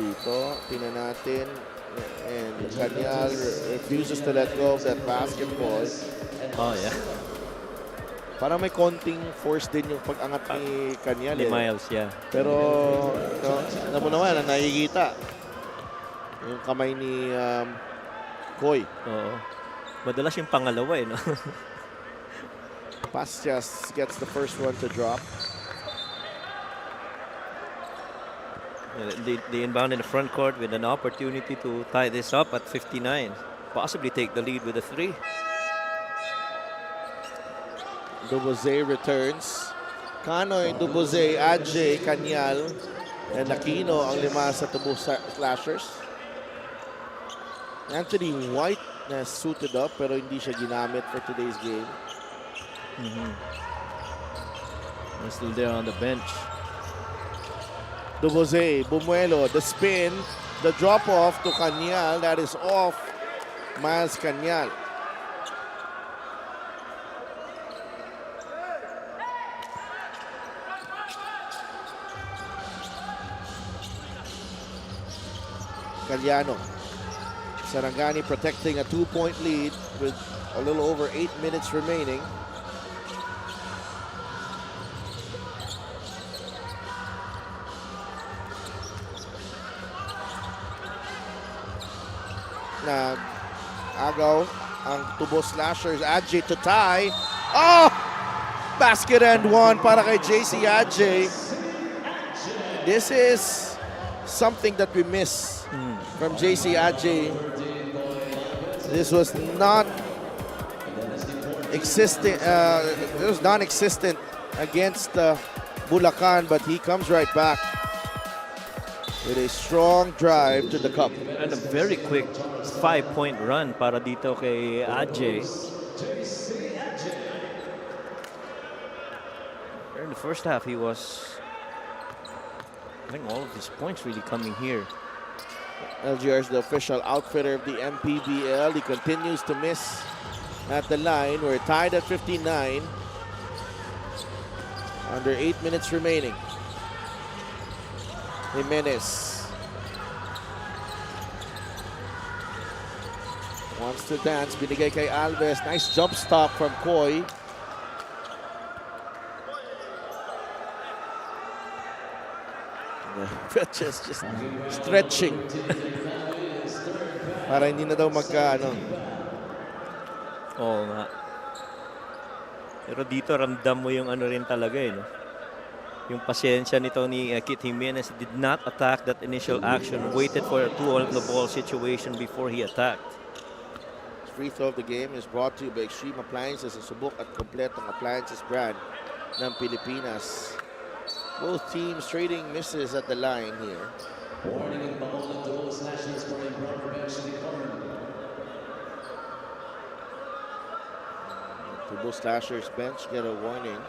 Dito, tingnan natin. And Canyal refuses to let go of that basketball. Oh, yeah. Parang may konting force din yung pag-angat ni Canyal. Ni Miles, yeah. Pero, alam mo naman, nakikita yung kamay ni Koy. Oo. Madalas yung pangalawa eh, no? Pastias gets the first one to drop. They inbound in the front court with an opportunity to tie this up at 59. Possibly take the lead with a 3. Duboze returns. Canoy, Duboze, Adjei, Canyal, and Aquino ang 5 sa Tubo Slashers. Anthony White na suited up pero hindi siya ginamit for today's game. He's still there on the bench. Duboze, Bumuelo, the spin, the drop-off to Canyal. That is off Miles Canyal. Caliano Sarangani protecting a 2-point lead with a little over 8 minutes remaining. Agaw ang Tubo Slashers. Adjay to tie. Oh! Basket and one para kay JC Adjay. This is something that we miss from JC Adjay. This was not existing. It was non-existent against Bulacan, but he comes right back with a strong drive to the cup. And a very quick 5-point run para dito kay Adjay. In the first half, he was, I think, all of his points really coming here. LGR is the official outfitter of the MPBL. He continues to miss at the line. We're tied at 59. Under 8 minutes remaining. Jimenez wants to dance. Binigay kay Alves. Nice jump stop from Koy. Just stretching. Para hindi na daw magka-ano. Oo nga. Pero dito ramdam mo yung ano rin talaga eh, no? Yung pasensya nito ni Kit Jimenez. Did not attack that initial action. Waited for a 2-on-the-ball situation before he attacked. Free throw of the game is brought to you by Extreme Appliances, ang subok at kompletong appliances brand ng Pilipinas. Both teams trading misses at the line here. Warning in Bacolod to those nationals for improper benching economy. Tubo Slashers bench get a warning.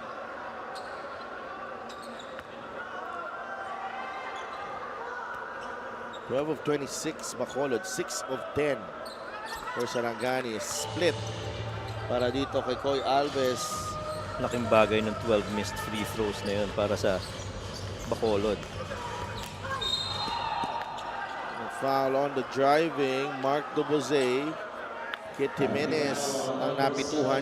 "12 of 26 Bacolod, 6 of 10 for Sarangani." Split para dito kay Koy Alves. Laking bagay ng 12 missed free throws na yun para sa Bacolod. Foul on the driving, Mark Duboze. Kit Jimenez ang napituhan.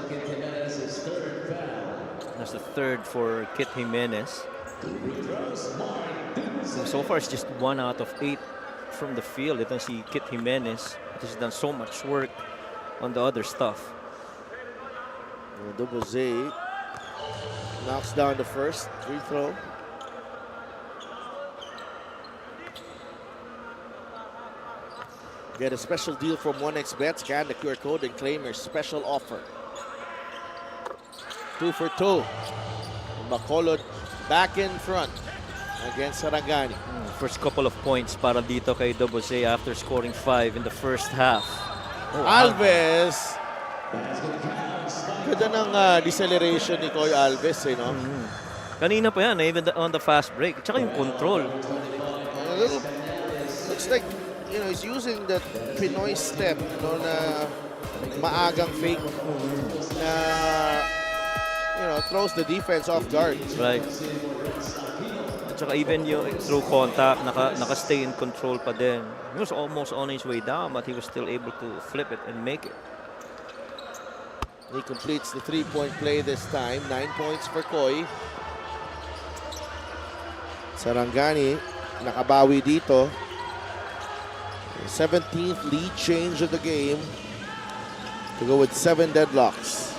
That's the third for Kit Jimenez. So far, it's just 1 out of 8 from the field. Itong si Kit Jimenez has done so much work on the other stuff. Duboze knocks down the first free throw. Get a special deal from 1xBet. Scan the QR code and claim your special offer. 2 for 2. Bacolod back in front against Sarangani. First couple of points para dito kay Duboze after scoring 5 in the first half. Alves. Ganda ng deceleration ni Koy Alves, eh, no? Kanina pa yan, even on the fast break. Tsaka yung control. Looks like, he's using that Pinoy step, na maagang fake na, throws the defense off guard. Right. At saka even yung through contact, naka-stay in control pa din. He was almost on his way down, but he was still able to flip it and make it. He completes the 3-point play this time. 9 points for Koy. Sarangani nakabawi dito. 17th lead change of the game to go with 7 deadlocks.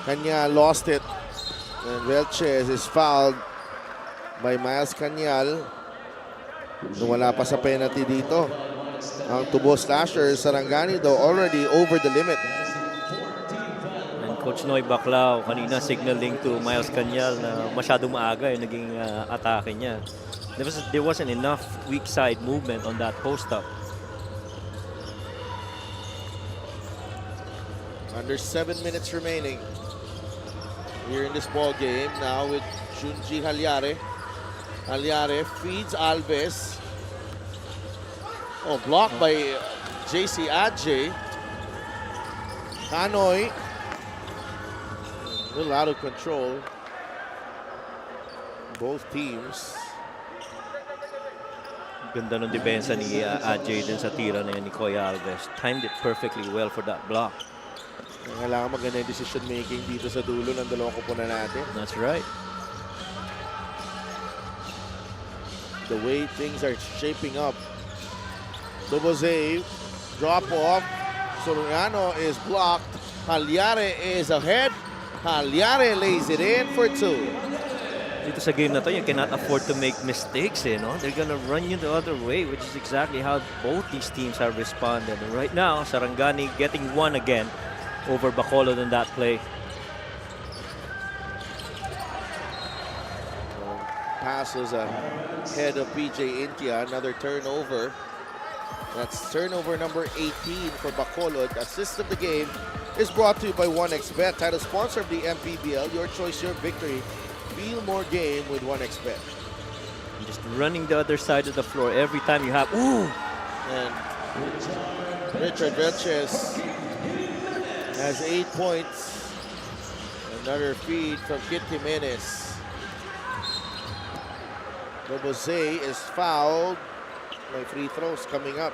Kanya lost it, and Velchez is fouled by Miles Canyal. Wala pa sa penalty dito. Ang Tubo Slashers, Sarangani though already over the limit. And Coach Noy Baclao kanina signaling to Miles Canyal na masyadong maaga yung naging atake niya. There wasn't enough weak side movement on that post-up. Under 7 minutes remaining here in this ball game. Now with Junji Halyare. Halyare feeds Alves. Blocked by JC Adjay. Kanoy. A little out of control. Both teams. Ganda ng depensa ni AJ din sa tira na yun ni Kuya Alves. Timed it perfectly well for that block. Kailangan maganda yung decision making dito sa dulo ng dalawang kupunan natin. That's right. The way things are shaping up. Duboze, drop off. Soriano is blocked. Halyare is ahead. Halyare lays it in for 2. Dito sa game na to, you cannot afford to make mistakes, no? They're gonna run you the other way, which is exactly how both these teams have responded. And right now, Sarangani getting one again over Bacolod on that play. Passes ahead of PJ Intia. Another turnover. That's turnover number 18 for Bacolod. Assist of the game is brought to you by 1xBet, title sponsor of the MPBL. Your choice, your victory. Feel more game with 1xBet. Just running the other side of the floor every time you have. Ooh! And Richard Velches has 8 points. Another feed from Kit Jimenez. Duboze is fouled. My free throws coming up.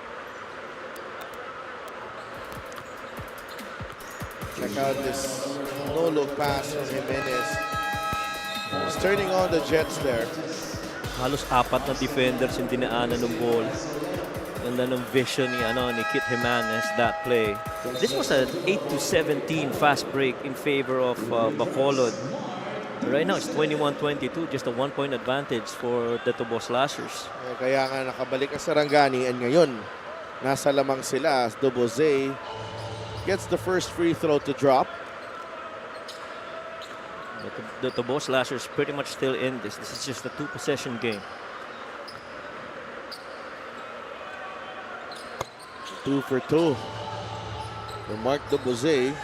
Check out this no-look pass from Jimenez. He's turning on the Jets there. Halos 4 na defenders yung dinaanan ng ball. Ganda ng vision ni Kit Jimenez that play. This was an 8-17 fast break in favor of Bacolod. Right now, it's 21-22, just a 1-point advantage for the Tubo Slashers. Kaya nga nakabalik ang Sarangani, and ngayon nasa lamang sila as Duboze gets the first free throw to drop. The Tubo Slashers pretty much still in this. This is just a 2-possession game. 2 for 2 for Mark Duboze.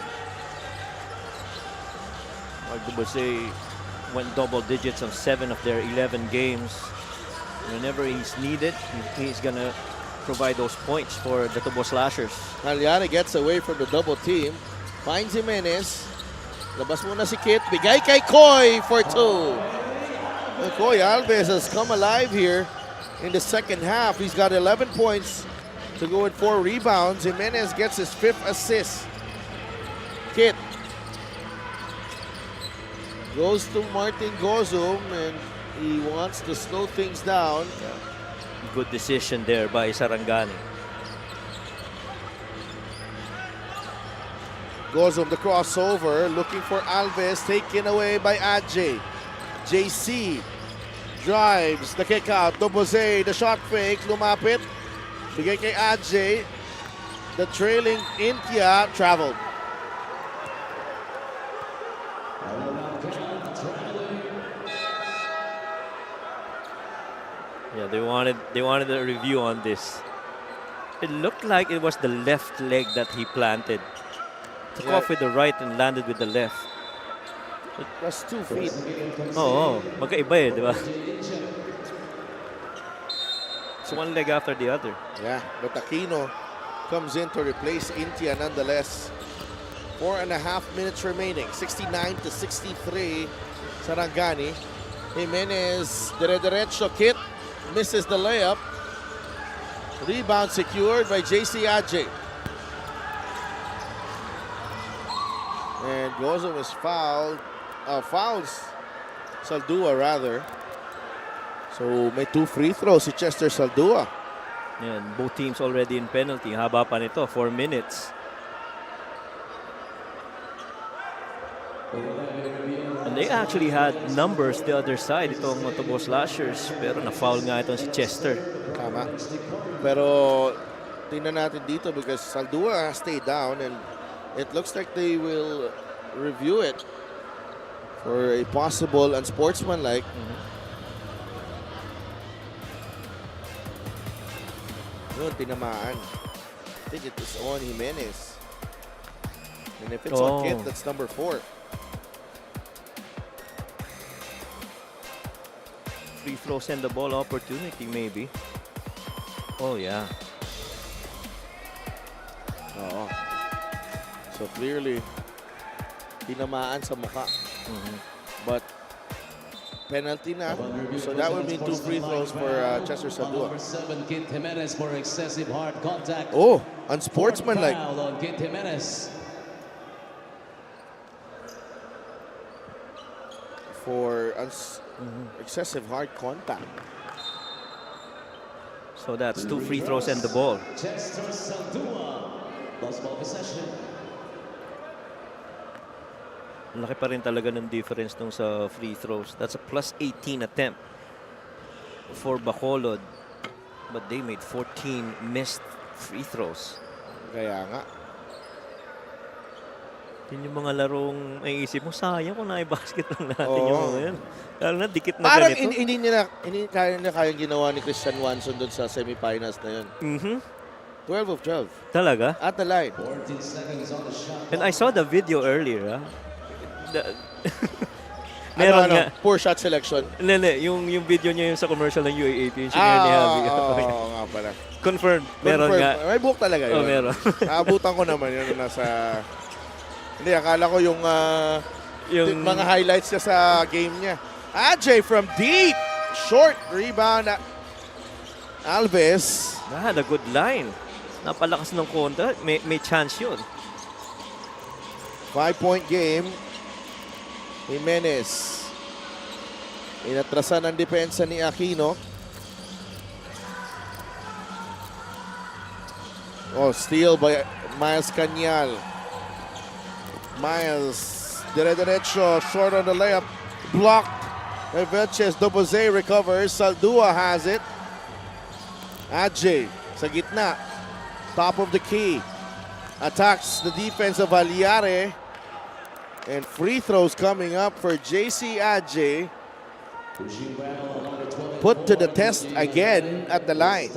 Mark Duboze went double digits on 7 of their 11 games. Whenever he's needed, he's gonna provide those points for the Tubo Slashers. Halyare gets away from the double team. Finds Jimenez. Labas muna si Kit. Bigay kay Koy for 2. Koy Alves has come alive here in the second half. He's got 11 points to go with 4 rebounds. Jimenez gets his 5th assist. Kit goes to Martin Gozum, and he wants to slow things down. Good decision there by Sarangani. Gozum the crossover, looking for Alves, taken away by Adjay. JC drives the kick out. Duboze, the shot fake, lumapit. Bigay kay Adjay. The trailing Intia traveled. Yeah, they wanted a review on this. It looked like it was the left leg that he planted. Took off with the right and landed with the left. That's 2 feet. Oo, magkaiba di ba? It's one leg after the other. Yeah, but Aquino comes in to replace Intia nonetheless. 4.5 minutes remaining. 69-63. Sarangani. Jimenez, dire-derecho. Kit misses the layup. Rebound secured by JC Adjay. And Gozum is fouls Saldua rather. So may 2 free throws si Chester Saldua. Yan, both teams already in penalty. Haba pa nito, 4 minutes. And they actually had numbers the other side, itong Tubo Slashers. Pero na-foul nga itong si Chester. Tama. Pero tingnan natin dito because Saldua stayed down and it looks like they will review it for a possible unsportsmanlike. Yun, tinamaan. I think it is on Jimenez. And if it's on Kit, that's number 4. Free throw, send the ball opportunity maybe. Oh yeah. Oo. So clearly, tinamaan sa mukha. But penalty na. So that would mean 2 free throws for Chester Saldua. Number 7, Kit Jimenez for excessive hard contact. Oh, unsportsmanlike. Foul on Kit Jimenez. For excessive hard contact. So that's 2 free throws and the ball. Chester Saldua. Lost ball possession. Laki pa rin talaga ng difference nung sa free throws. That's a plus 18 attempt for Bacolod. But they made 14 missed free throws. Kaya nga. Yun yung mga larong may isip mo, sayang kung na-basket lang natin Oo. yung mga yan. Lalo na dikit na Parang ganito. hindi kayang ginawa ni Christian Wanson doon sa semifinals na yun. 12 of 12. Talaga? At the line. 14 seconds on the shot. And I saw the video earlier. Meron nga. Poor shot selection. Hindi, yung video niya yung sa commercial ng UAAP, yung shinare ni Javi. Oo nga pala. Confirmed. Meron Confirm. nga. May book talaga yun. Oh, meron. Naabutan ko naman yun nasa... Hindi, akala ko yung mga highlights niya sa game niya. Ajay from deep. Short rebound. Alves. Had a good line. Napalakas ng kontra. May chance yun. 5-point game. Jimenez. Inatrasan ang depensa ni Aquino. Oh, steal by Miles Cañal. Miles, dire-derecho, short on the layup, blocked. Velches, Doboze recovers, Saldua has it. Ajay sa gitna, top of the key, attacks the defense of Aliare. And free throws coming up for JC Ajay. Put to the test again at the line.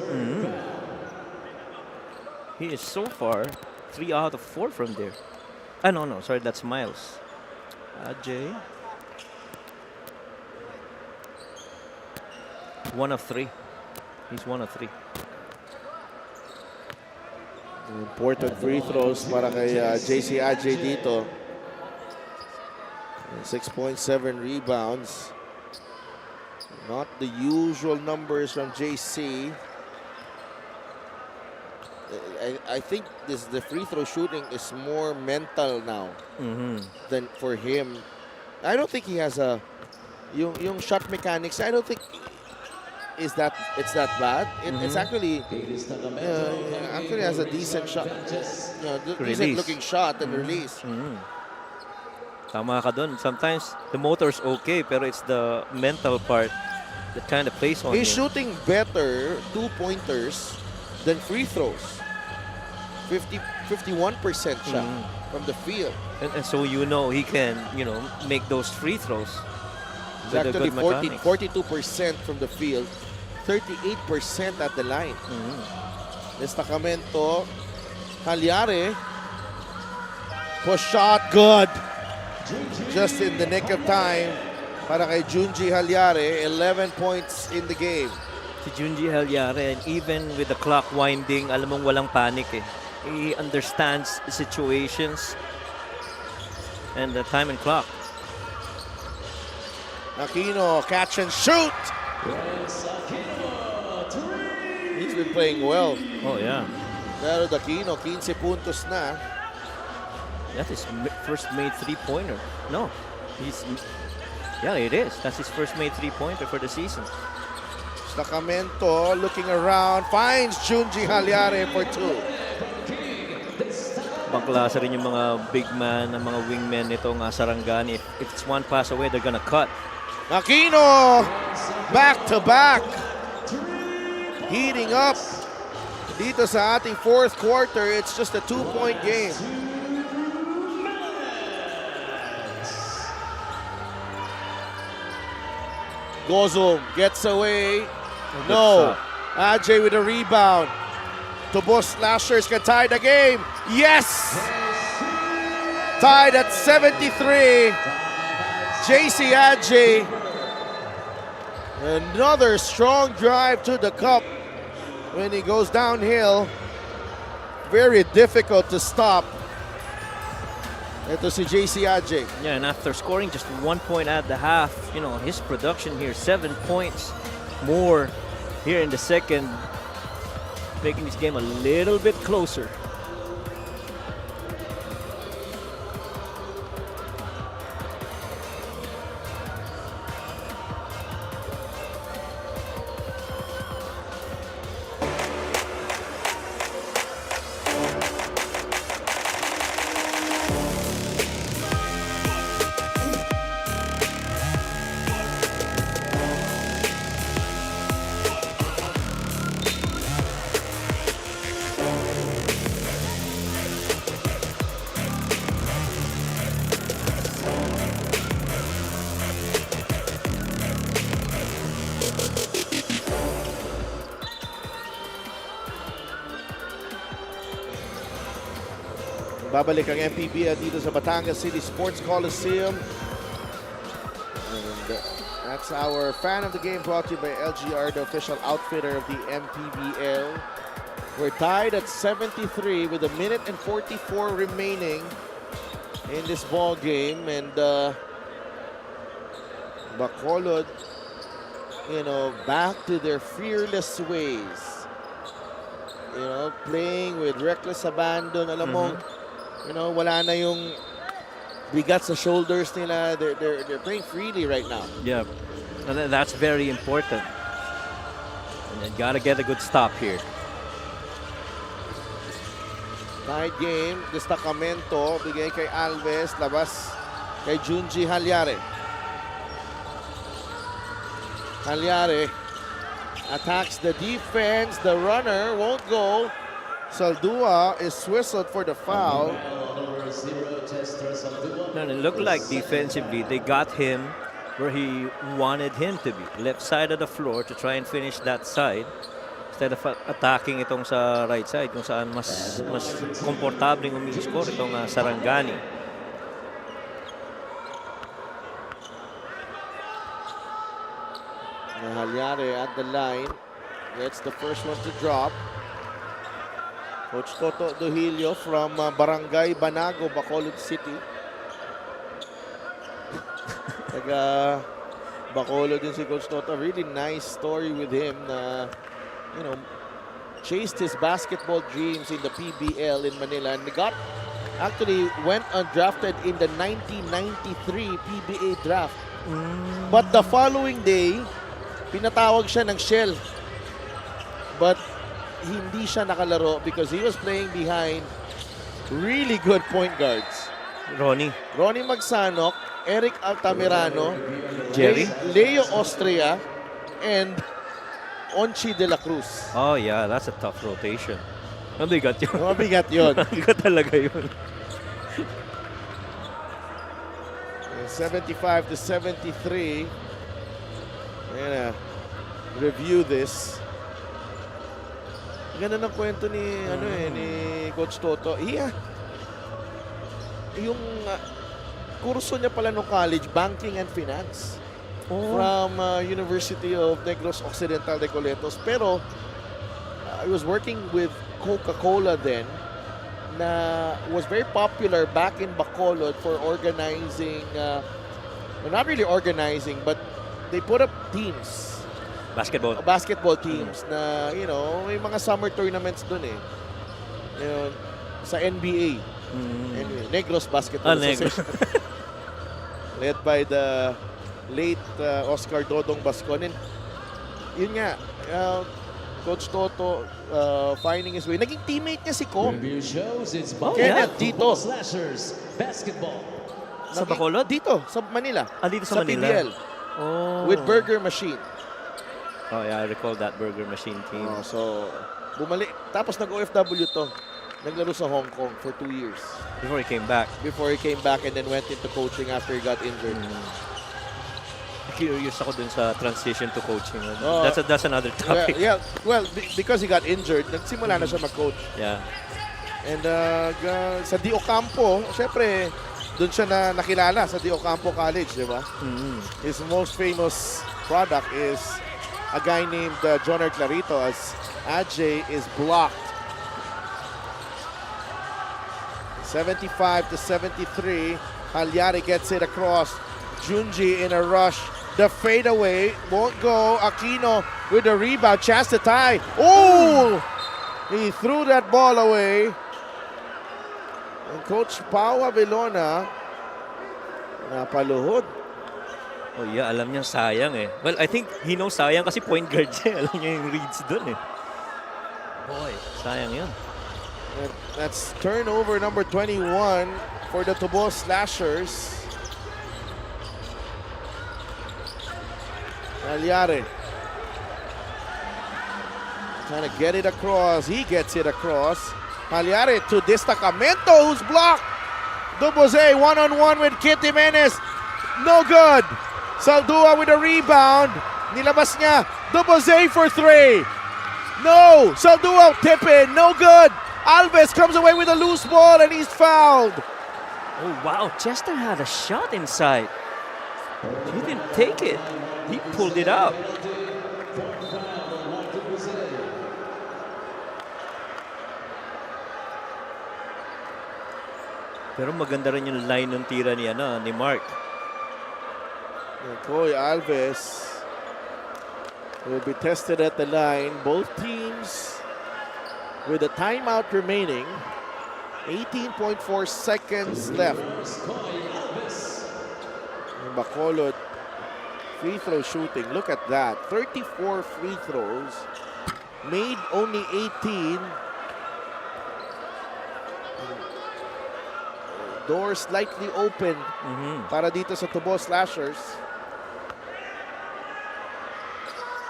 He is so far 3 out of 4 from there. Ah, no, sorry, that's Miles. Ajay. 1 of 3. He's 1 of 3. Important free throws para kay JC Ajay dito. 6.7 rebounds. Not the usual numbers from JC. I think the free throw shooting is more mental now than for him. I don't think he has yung shot mechanics. I don't think it's that bad. It's actually has a decent shot. Decent looking shot and release. Tama ka dun. Sometimes the motor's okay, pero it's the mental part that kind of plays on He's him. shooting better 2-pointers than free throws. 51% shot from the field. And so you know he can, make those free throws. It's With a actually good mechanics. 42% from the field, 38% at the line. Destacamento, Haliare. Push shot, good. Just in the nick of time para kay Junji Haliare, 11 points in the game. Si Junji Haliare, and even with the clock winding, alam mong walang panic eh. He understands situations and the time and clock. Aquino, catch and shoot. He's been playing well. Oh yeah. Pero Aquino, 15 puntos na. That is first made three-pointer. No, it is. That's his first made three-pointer for the season. Sacramento looking around, finds Junji Haliare for 2. Pangklase rin yung mga big man, ang mga wingmen nitong Sarangani. If it's one pass away, they're gonna cut. Aquino, back-to-back. Heating up. Dito sa ating fourth quarter, it's just a 2-point game. Gozum gets away. No. Ajay with a rebound. Tobos Slashers can tie the game. Yes! Tied at 73. JC Ajay. Another strong drive to the cup when he goes downhill. Very difficult to stop. Ito si JC Adjei. Yeah, and after scoring just 1 point at the half, you know, his production here, 7 points more here in the second, making this game a little bit closer. Babalik ang MPBL dito sa Batangas City Sports Coliseum. And that's our fan of the game brought to you by LGR, the official outfitter of the MPBL. We're tied at 73 with 1 minute and 44 remaining in this ball game. And Bacolod, you know, back to their fearless ways. You know, playing with reckless abandon. Alam mo, you know, wala na yung bigat sa shoulders nila. They're playing freely right now. Yeah, and that's very important. And you gotta get a good stop here. Tied game, destacamento, bigay kay Alves, labas kay Junji Halyare. Halyare attacks the defense, the runner won't go. Saldua is whistled for the foul. And it looked like defensively they got him where he wanted him to be. Left side of the floor to try and finish that side. Instead of attacking itong sa right side kung saan mas komportableng umi-score itong Sarangani. Halyare at the line. Gets the first one to drop. Coach Toto Duhilio from Barangay Banago, Bacolod City. Taga Bacolod din si Coach Toto. Really nice story with him na, you know, chased his basketball dreams in the PBL in Manila and actually went undrafted in the 1993 PBA draft. But the following day, pinatawag siya ng Shell. But hindi siya nakalaro because he was playing behind really good point guards. Ronnie Magsanok, Eric Altamirano, Jerry? Leo Austria, and Onchi de la Cruz. Oh yeah, that's a tough rotation. Mabigat yun. Mabigat yun. Mabigat talaga yun. 75 to 73. Ayan, review this. Ganda ng kwento ni ni Coach Toto. Yung kurso niya pala nung college, banking and finance. From University of Negros Occidental de Coletos. Pero I was working with Coca-Cola then na was very popular back in Bacolod for organizing, well, not really organizing, but they put up teams. Basketball teams na, you know, may mga summer tournaments dun eh. You know, sa NBA. Anyway, Negros Basketball Association. Led by the late Oscar Dodong Bascon. And yun nga, Coach Toto finding his way. Naging teammate niya si Ko. Kenneth dito. Basketball. Sa Bacolod? Dito, sa Manila. Dito sa Manila. PBL. With Burger Machine. Oh yeah, I recall that Burger Machine team. So, bumalik. Tapos nag-OFW to. Naglaro sa Hong Kong for 2 years. Before he came back. And then went into coaching after he got injured. Curious ako dun sa transition to coaching. That's another topic. Well, because he got injured, nagsimula na siya mag-coach. Yeah. And sa Di Ocampo, syempre, dun siya na nakilala sa Di Ocampo College, di ba? His most famous product is a guy named Joner Clarito as Ajay is blocked. 75-73. Halyari gets it across. Junji in a rush. The fadeaway won't go. Aquino with the rebound. Chance to tie. Oh! He threw that ball away. And Coach Pau Avelona napaluhod. Oh yeah, alam niya sayang eh. Well, I think he knows sayang kasi point guard siya. Alam niya yung reads dun eh. Boy, sayang yun. And that's turnover number 21 for the Tubo Slashers. Halyari trying to get it across. He gets it across. Halyari to Destacamento, who's blocked. Duboze one-on-one with Kit Jimenez. No good. Saldua with a rebound. Nilabas niya. Duboze for three. No. Saldua tip in. No good. Alves comes away with a loose ball and he's fouled. Oh wow, Chester had a shot inside. He didn't take it. He pulled it out. Pero maganda rin yung line ng tira ni Mark. Koy Alves will be tested at the line. Both teams with a timeout remaining. 18.4 seconds left. And Bacolod free throw shooting. Look at that. 34 free throws. Made only 18. Door slightly open para dito sa Tubo Slashers.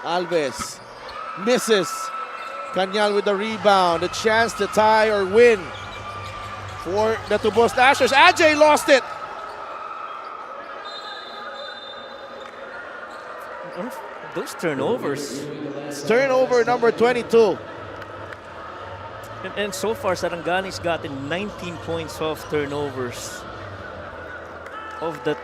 Alves misses. Cañal with the rebound. A chance to tie or win for the Tubo Slashers. Ajay lost it. Those turnovers. It's turnover number 22. And so far, Sarangani's gotten 19 points off turnovers of the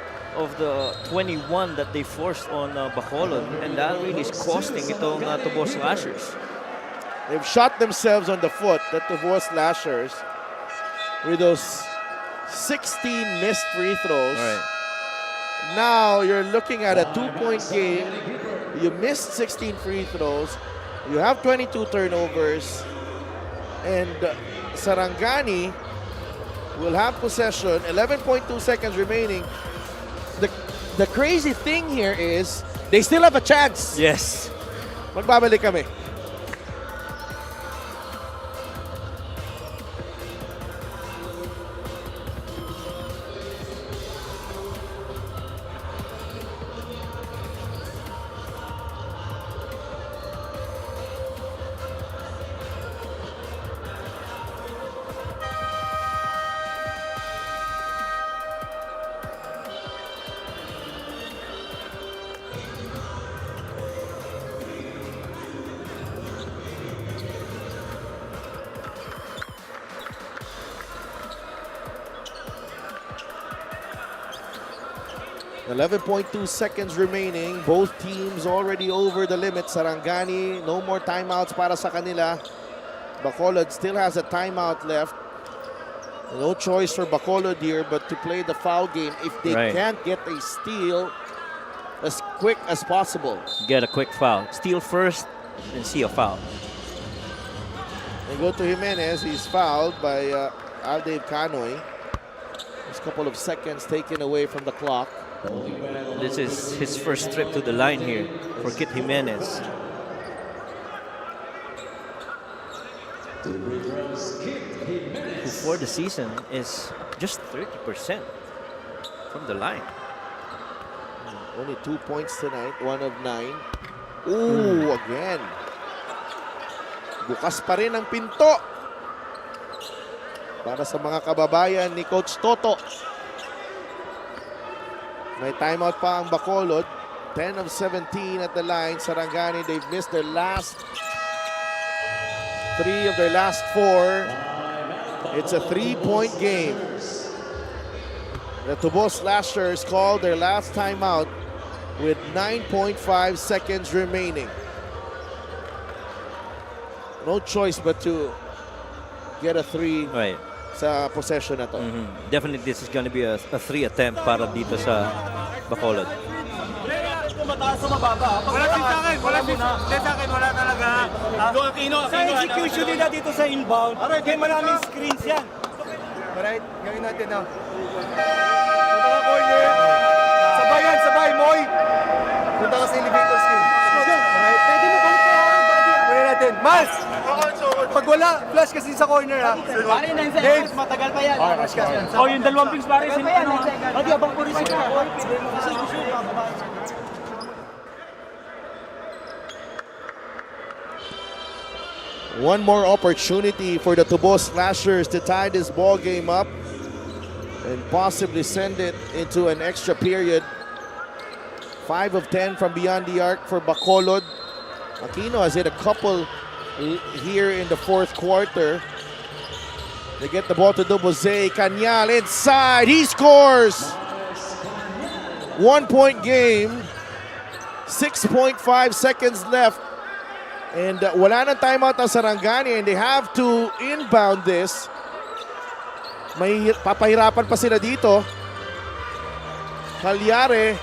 21 that they forced on Bacolod, and that really is costing itong Tubo Slashers. They've shot themselves on the foot, the Tubo Slashers, with those 16 missed free throws. All right. Now you're looking at a 2-point game. You missed 16 free throws. You have 22 turnovers. And Sarangani will have possession. 11.2 seconds remaining. The crazy thing here is they still have a chance. Yes. Magbabalik kami. .2 seconds remaining. Both teams already over the limit. Sarangani, no more timeouts para sa kanila. Bacolod still has a timeout left. No choice for Bacolod here but to play the foul game if they can't get a steal as quick as possible. Get a quick foul. Steal first and see a foul. They go to Jimenez. He's fouled by Aldave Canoy. There's a couple of seconds taken away from the clock. This is his first trip to the line here for Kit Jimenez. Who for the season is just 30% from the line. Only 2 points tonight, 1 of 9. Ooh, again. Bukas pa rin ang pinto para sa mga kababayan ni Coach Toto. May timeout pa ang Bacolod. 10 of 17 at the line. Sarangani, they've missed their last 3 of their last 4. It's a 3-point game. The Tubo Slashers called their last timeout with 9.5 seconds remaining. No choice but to get a 3 sa possession na to. Definitely this is gonna be a 3 attempt para dito sa Bacolod. Sa execution nila dito sa inbound, may maraming screens yan. Alright, gawin natin na. Punta ka corner. Sabay, Moy. Punta ka sa elevator screen. Alright, pwede mo bang pwede natin. Mas! Pag wala, flash kasi sa corner ha. Pare, 9 seconds, matagal pa yan. Oh, yung dalawang pings pare, sino pa? Hindi, abang po rin sila. One more opportunity for the Tubo Slashers to tie this ball game up and possibly send it into an extra period. 5 of 10 from beyond the arc for Bacolod. Aquino has hit a couple here in the fourth quarter. They get the ball to Duboze. Cañal inside. He scores! 1 point game. 6.5 seconds left. And wala nang timeout ang Sarangani and they have to inbound this. May papahirapan pa sila dito. Calyare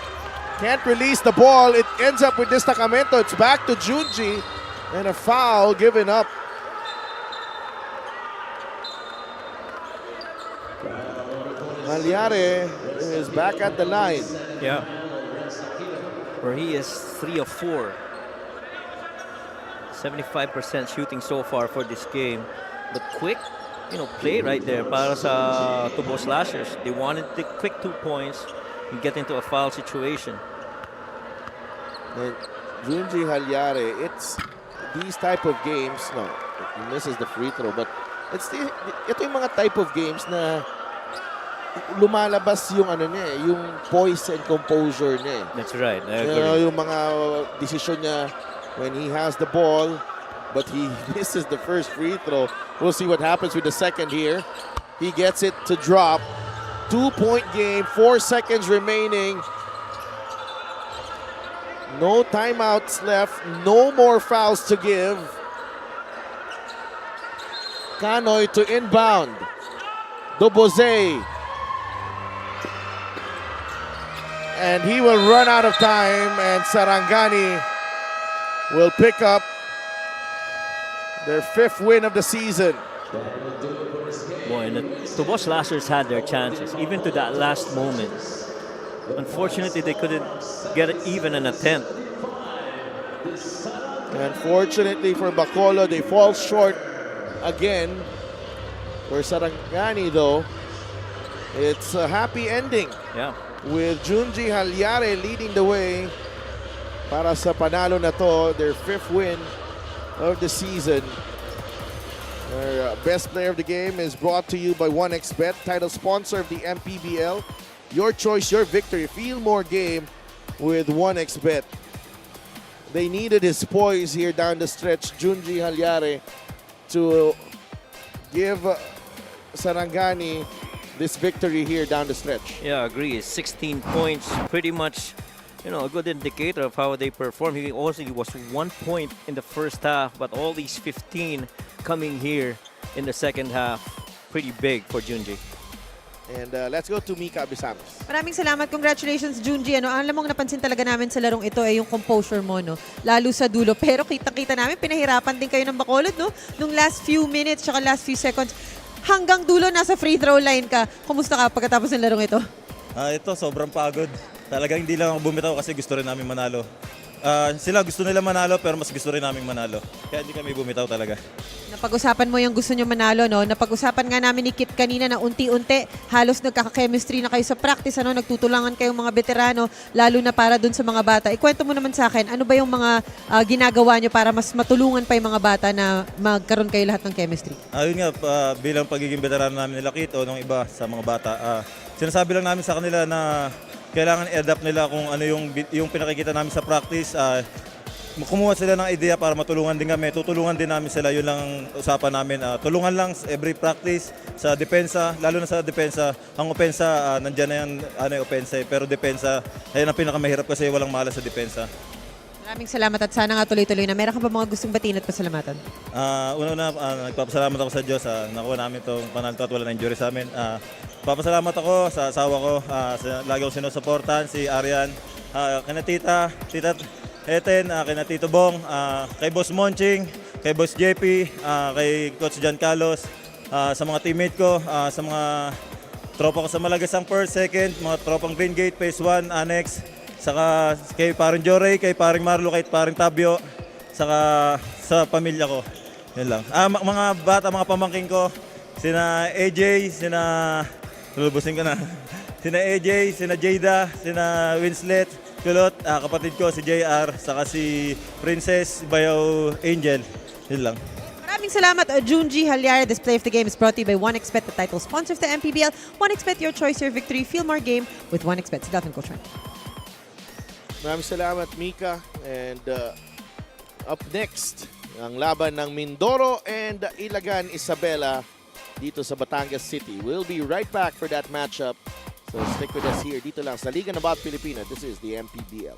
can't release the ball. It ends up with destacamento. It's back to Junji and a foul given up. Calyare is back at the line. Yeah. Where he is 3 of 4. 75% shooting so far for this game. But quick, play right there para sa Tubo Slashers. They wanted the quick 2 points and get into a foul situation. And Junji Calyare, it's these type of games, no, he misses the free throw, but ito yung mga type of games na lumalabas yung yung poise and composure niya. That's right. I agree. Yung mga desisyon niya when he has the ball, but he misses the first free throw. We'll see what happens with the second here. He gets it to drop. 2-point game, 4 seconds remaining. No timeouts left, no more fouls to give. Canoy to inbound. Duboze. And he will run out of time, and Sarangani will pick up their 5th win of the season. Boy, and the Tubo Slashers had their chances, even to that last moment. Unfortunately, they couldn't get even an attempt. Unfortunately for Bacolod, they fall short again. For Sarangani, though, it's a happy ending. Yeah. With Junji Calyare leading the way para sa panalo na to, their 5th win of the season. Their best player of the game is brought to you by 1xBet, title sponsor of the MPBL. Your choice, your victory. Feel more game with 1xBet. They needed his poise here down the stretch, Junji Calyare, to give Sarangani this victory here down the stretch. Yeah, I agree. 16 points, pretty much, a good indicator of how they perform. He also was 1 point in the first half, but all these 15 coming here in the second half, pretty big for Junji. And let's go to Mika Bisamas. Maraming salamat. Congratulations, Junji. Alam mong napansin talaga namin sa larong ito ay yung composure mo, no? Lalo sa dulo. Pero kita-kita namin, pinahirapan din kayo ng Bacolod, no? Nung last few minutes, tsaka last few seconds. Hanggang dulo, nasa free throw line ka. Kumusta ka pagkatapos ng larong ito? Ito, sobrang pagod. Talagang hindi lang ako bumitaw kasi gusto rin namin manalo. Sila gusto nila manalo pero mas gusto rin namin manalo. Kaya hindi kami bumitaw talaga. Napag-usapan mo yung gusto nyo manalo, no? Napag-usapan nga namin ni Kit kanina na unti-unti, halos nagkaka-chemistry na kayo sa practice, nagtutulangan kayong mga veterano, lalo na para dun sa mga bata. Ikwento mo naman sa akin, ano ba yung mga ginagawa nyo para mas matulungan pa yung mga bata na magkaroon kayo lahat ng chemistry? Ayun nga, bilang pagiging veterano namin nila Kit o nung iba sa mga bata, sinasabi lang namin sa kanila na kailangan i-adapt nila kung ano yung pinakikita namin sa practice. Kumuha sila ng idea para matulungan din kami. Tutulungan din namin sila. Yun lang ang usapan namin. Tulungan lang every practice sa depensa, lalo na sa depensa. Ang opensa, nandyan na yung opensa. Pero depensa, ayun ang pinakamahirap kasi walang malas sa depensa. Maraming salamat at sana nga tuloy-tuloy na. Meron ka ba mga gustong batiin at pasalamatan? Una-una, nagpapasalamat ako sa Diyos. Nakuha namin itong panalo at wala na injury sa amin. Papasalamat ako sa asawa ko. Lagi akong sinusuportahan, si Arian. Kina Tita Eten, kina Tito Bong, kay Boss Monching, kay Boss JP, kay Coach John Carlos, sa mga teammate ko, sa mga tropa ko sa Malagasang First, Second, mga tropang Green Gate, Phase 1, Annex, saka kay paring Joray, kay paring Marlo, kay paring Tabio, saka sa pamilya ko. Yun lang. Mga bata, mga pamangking ko, sina AJ, lulubusin ko na. Sina AJ, sina Jada, sina Winslet, Kulot, kapatid ko si JR, saka si Princess, Bayaw Angel. Yun lang. Maraming salamat, Junji Halyara. This play of the game is brought to you by 1xBet, the title sponsor of the MPBL. 1xBet, your choice, your victory. Feel more game with 1xBet. Si Delvin Coach. Maraming salamat, Mika. And up next, ang laban ng Mindoro and Ilagan Isabela dito sa Batangas City. We'll be right back for that matchup. So stick with us here. Dito lang sa Liga ng Bawat Pilipino. This is the MPBL.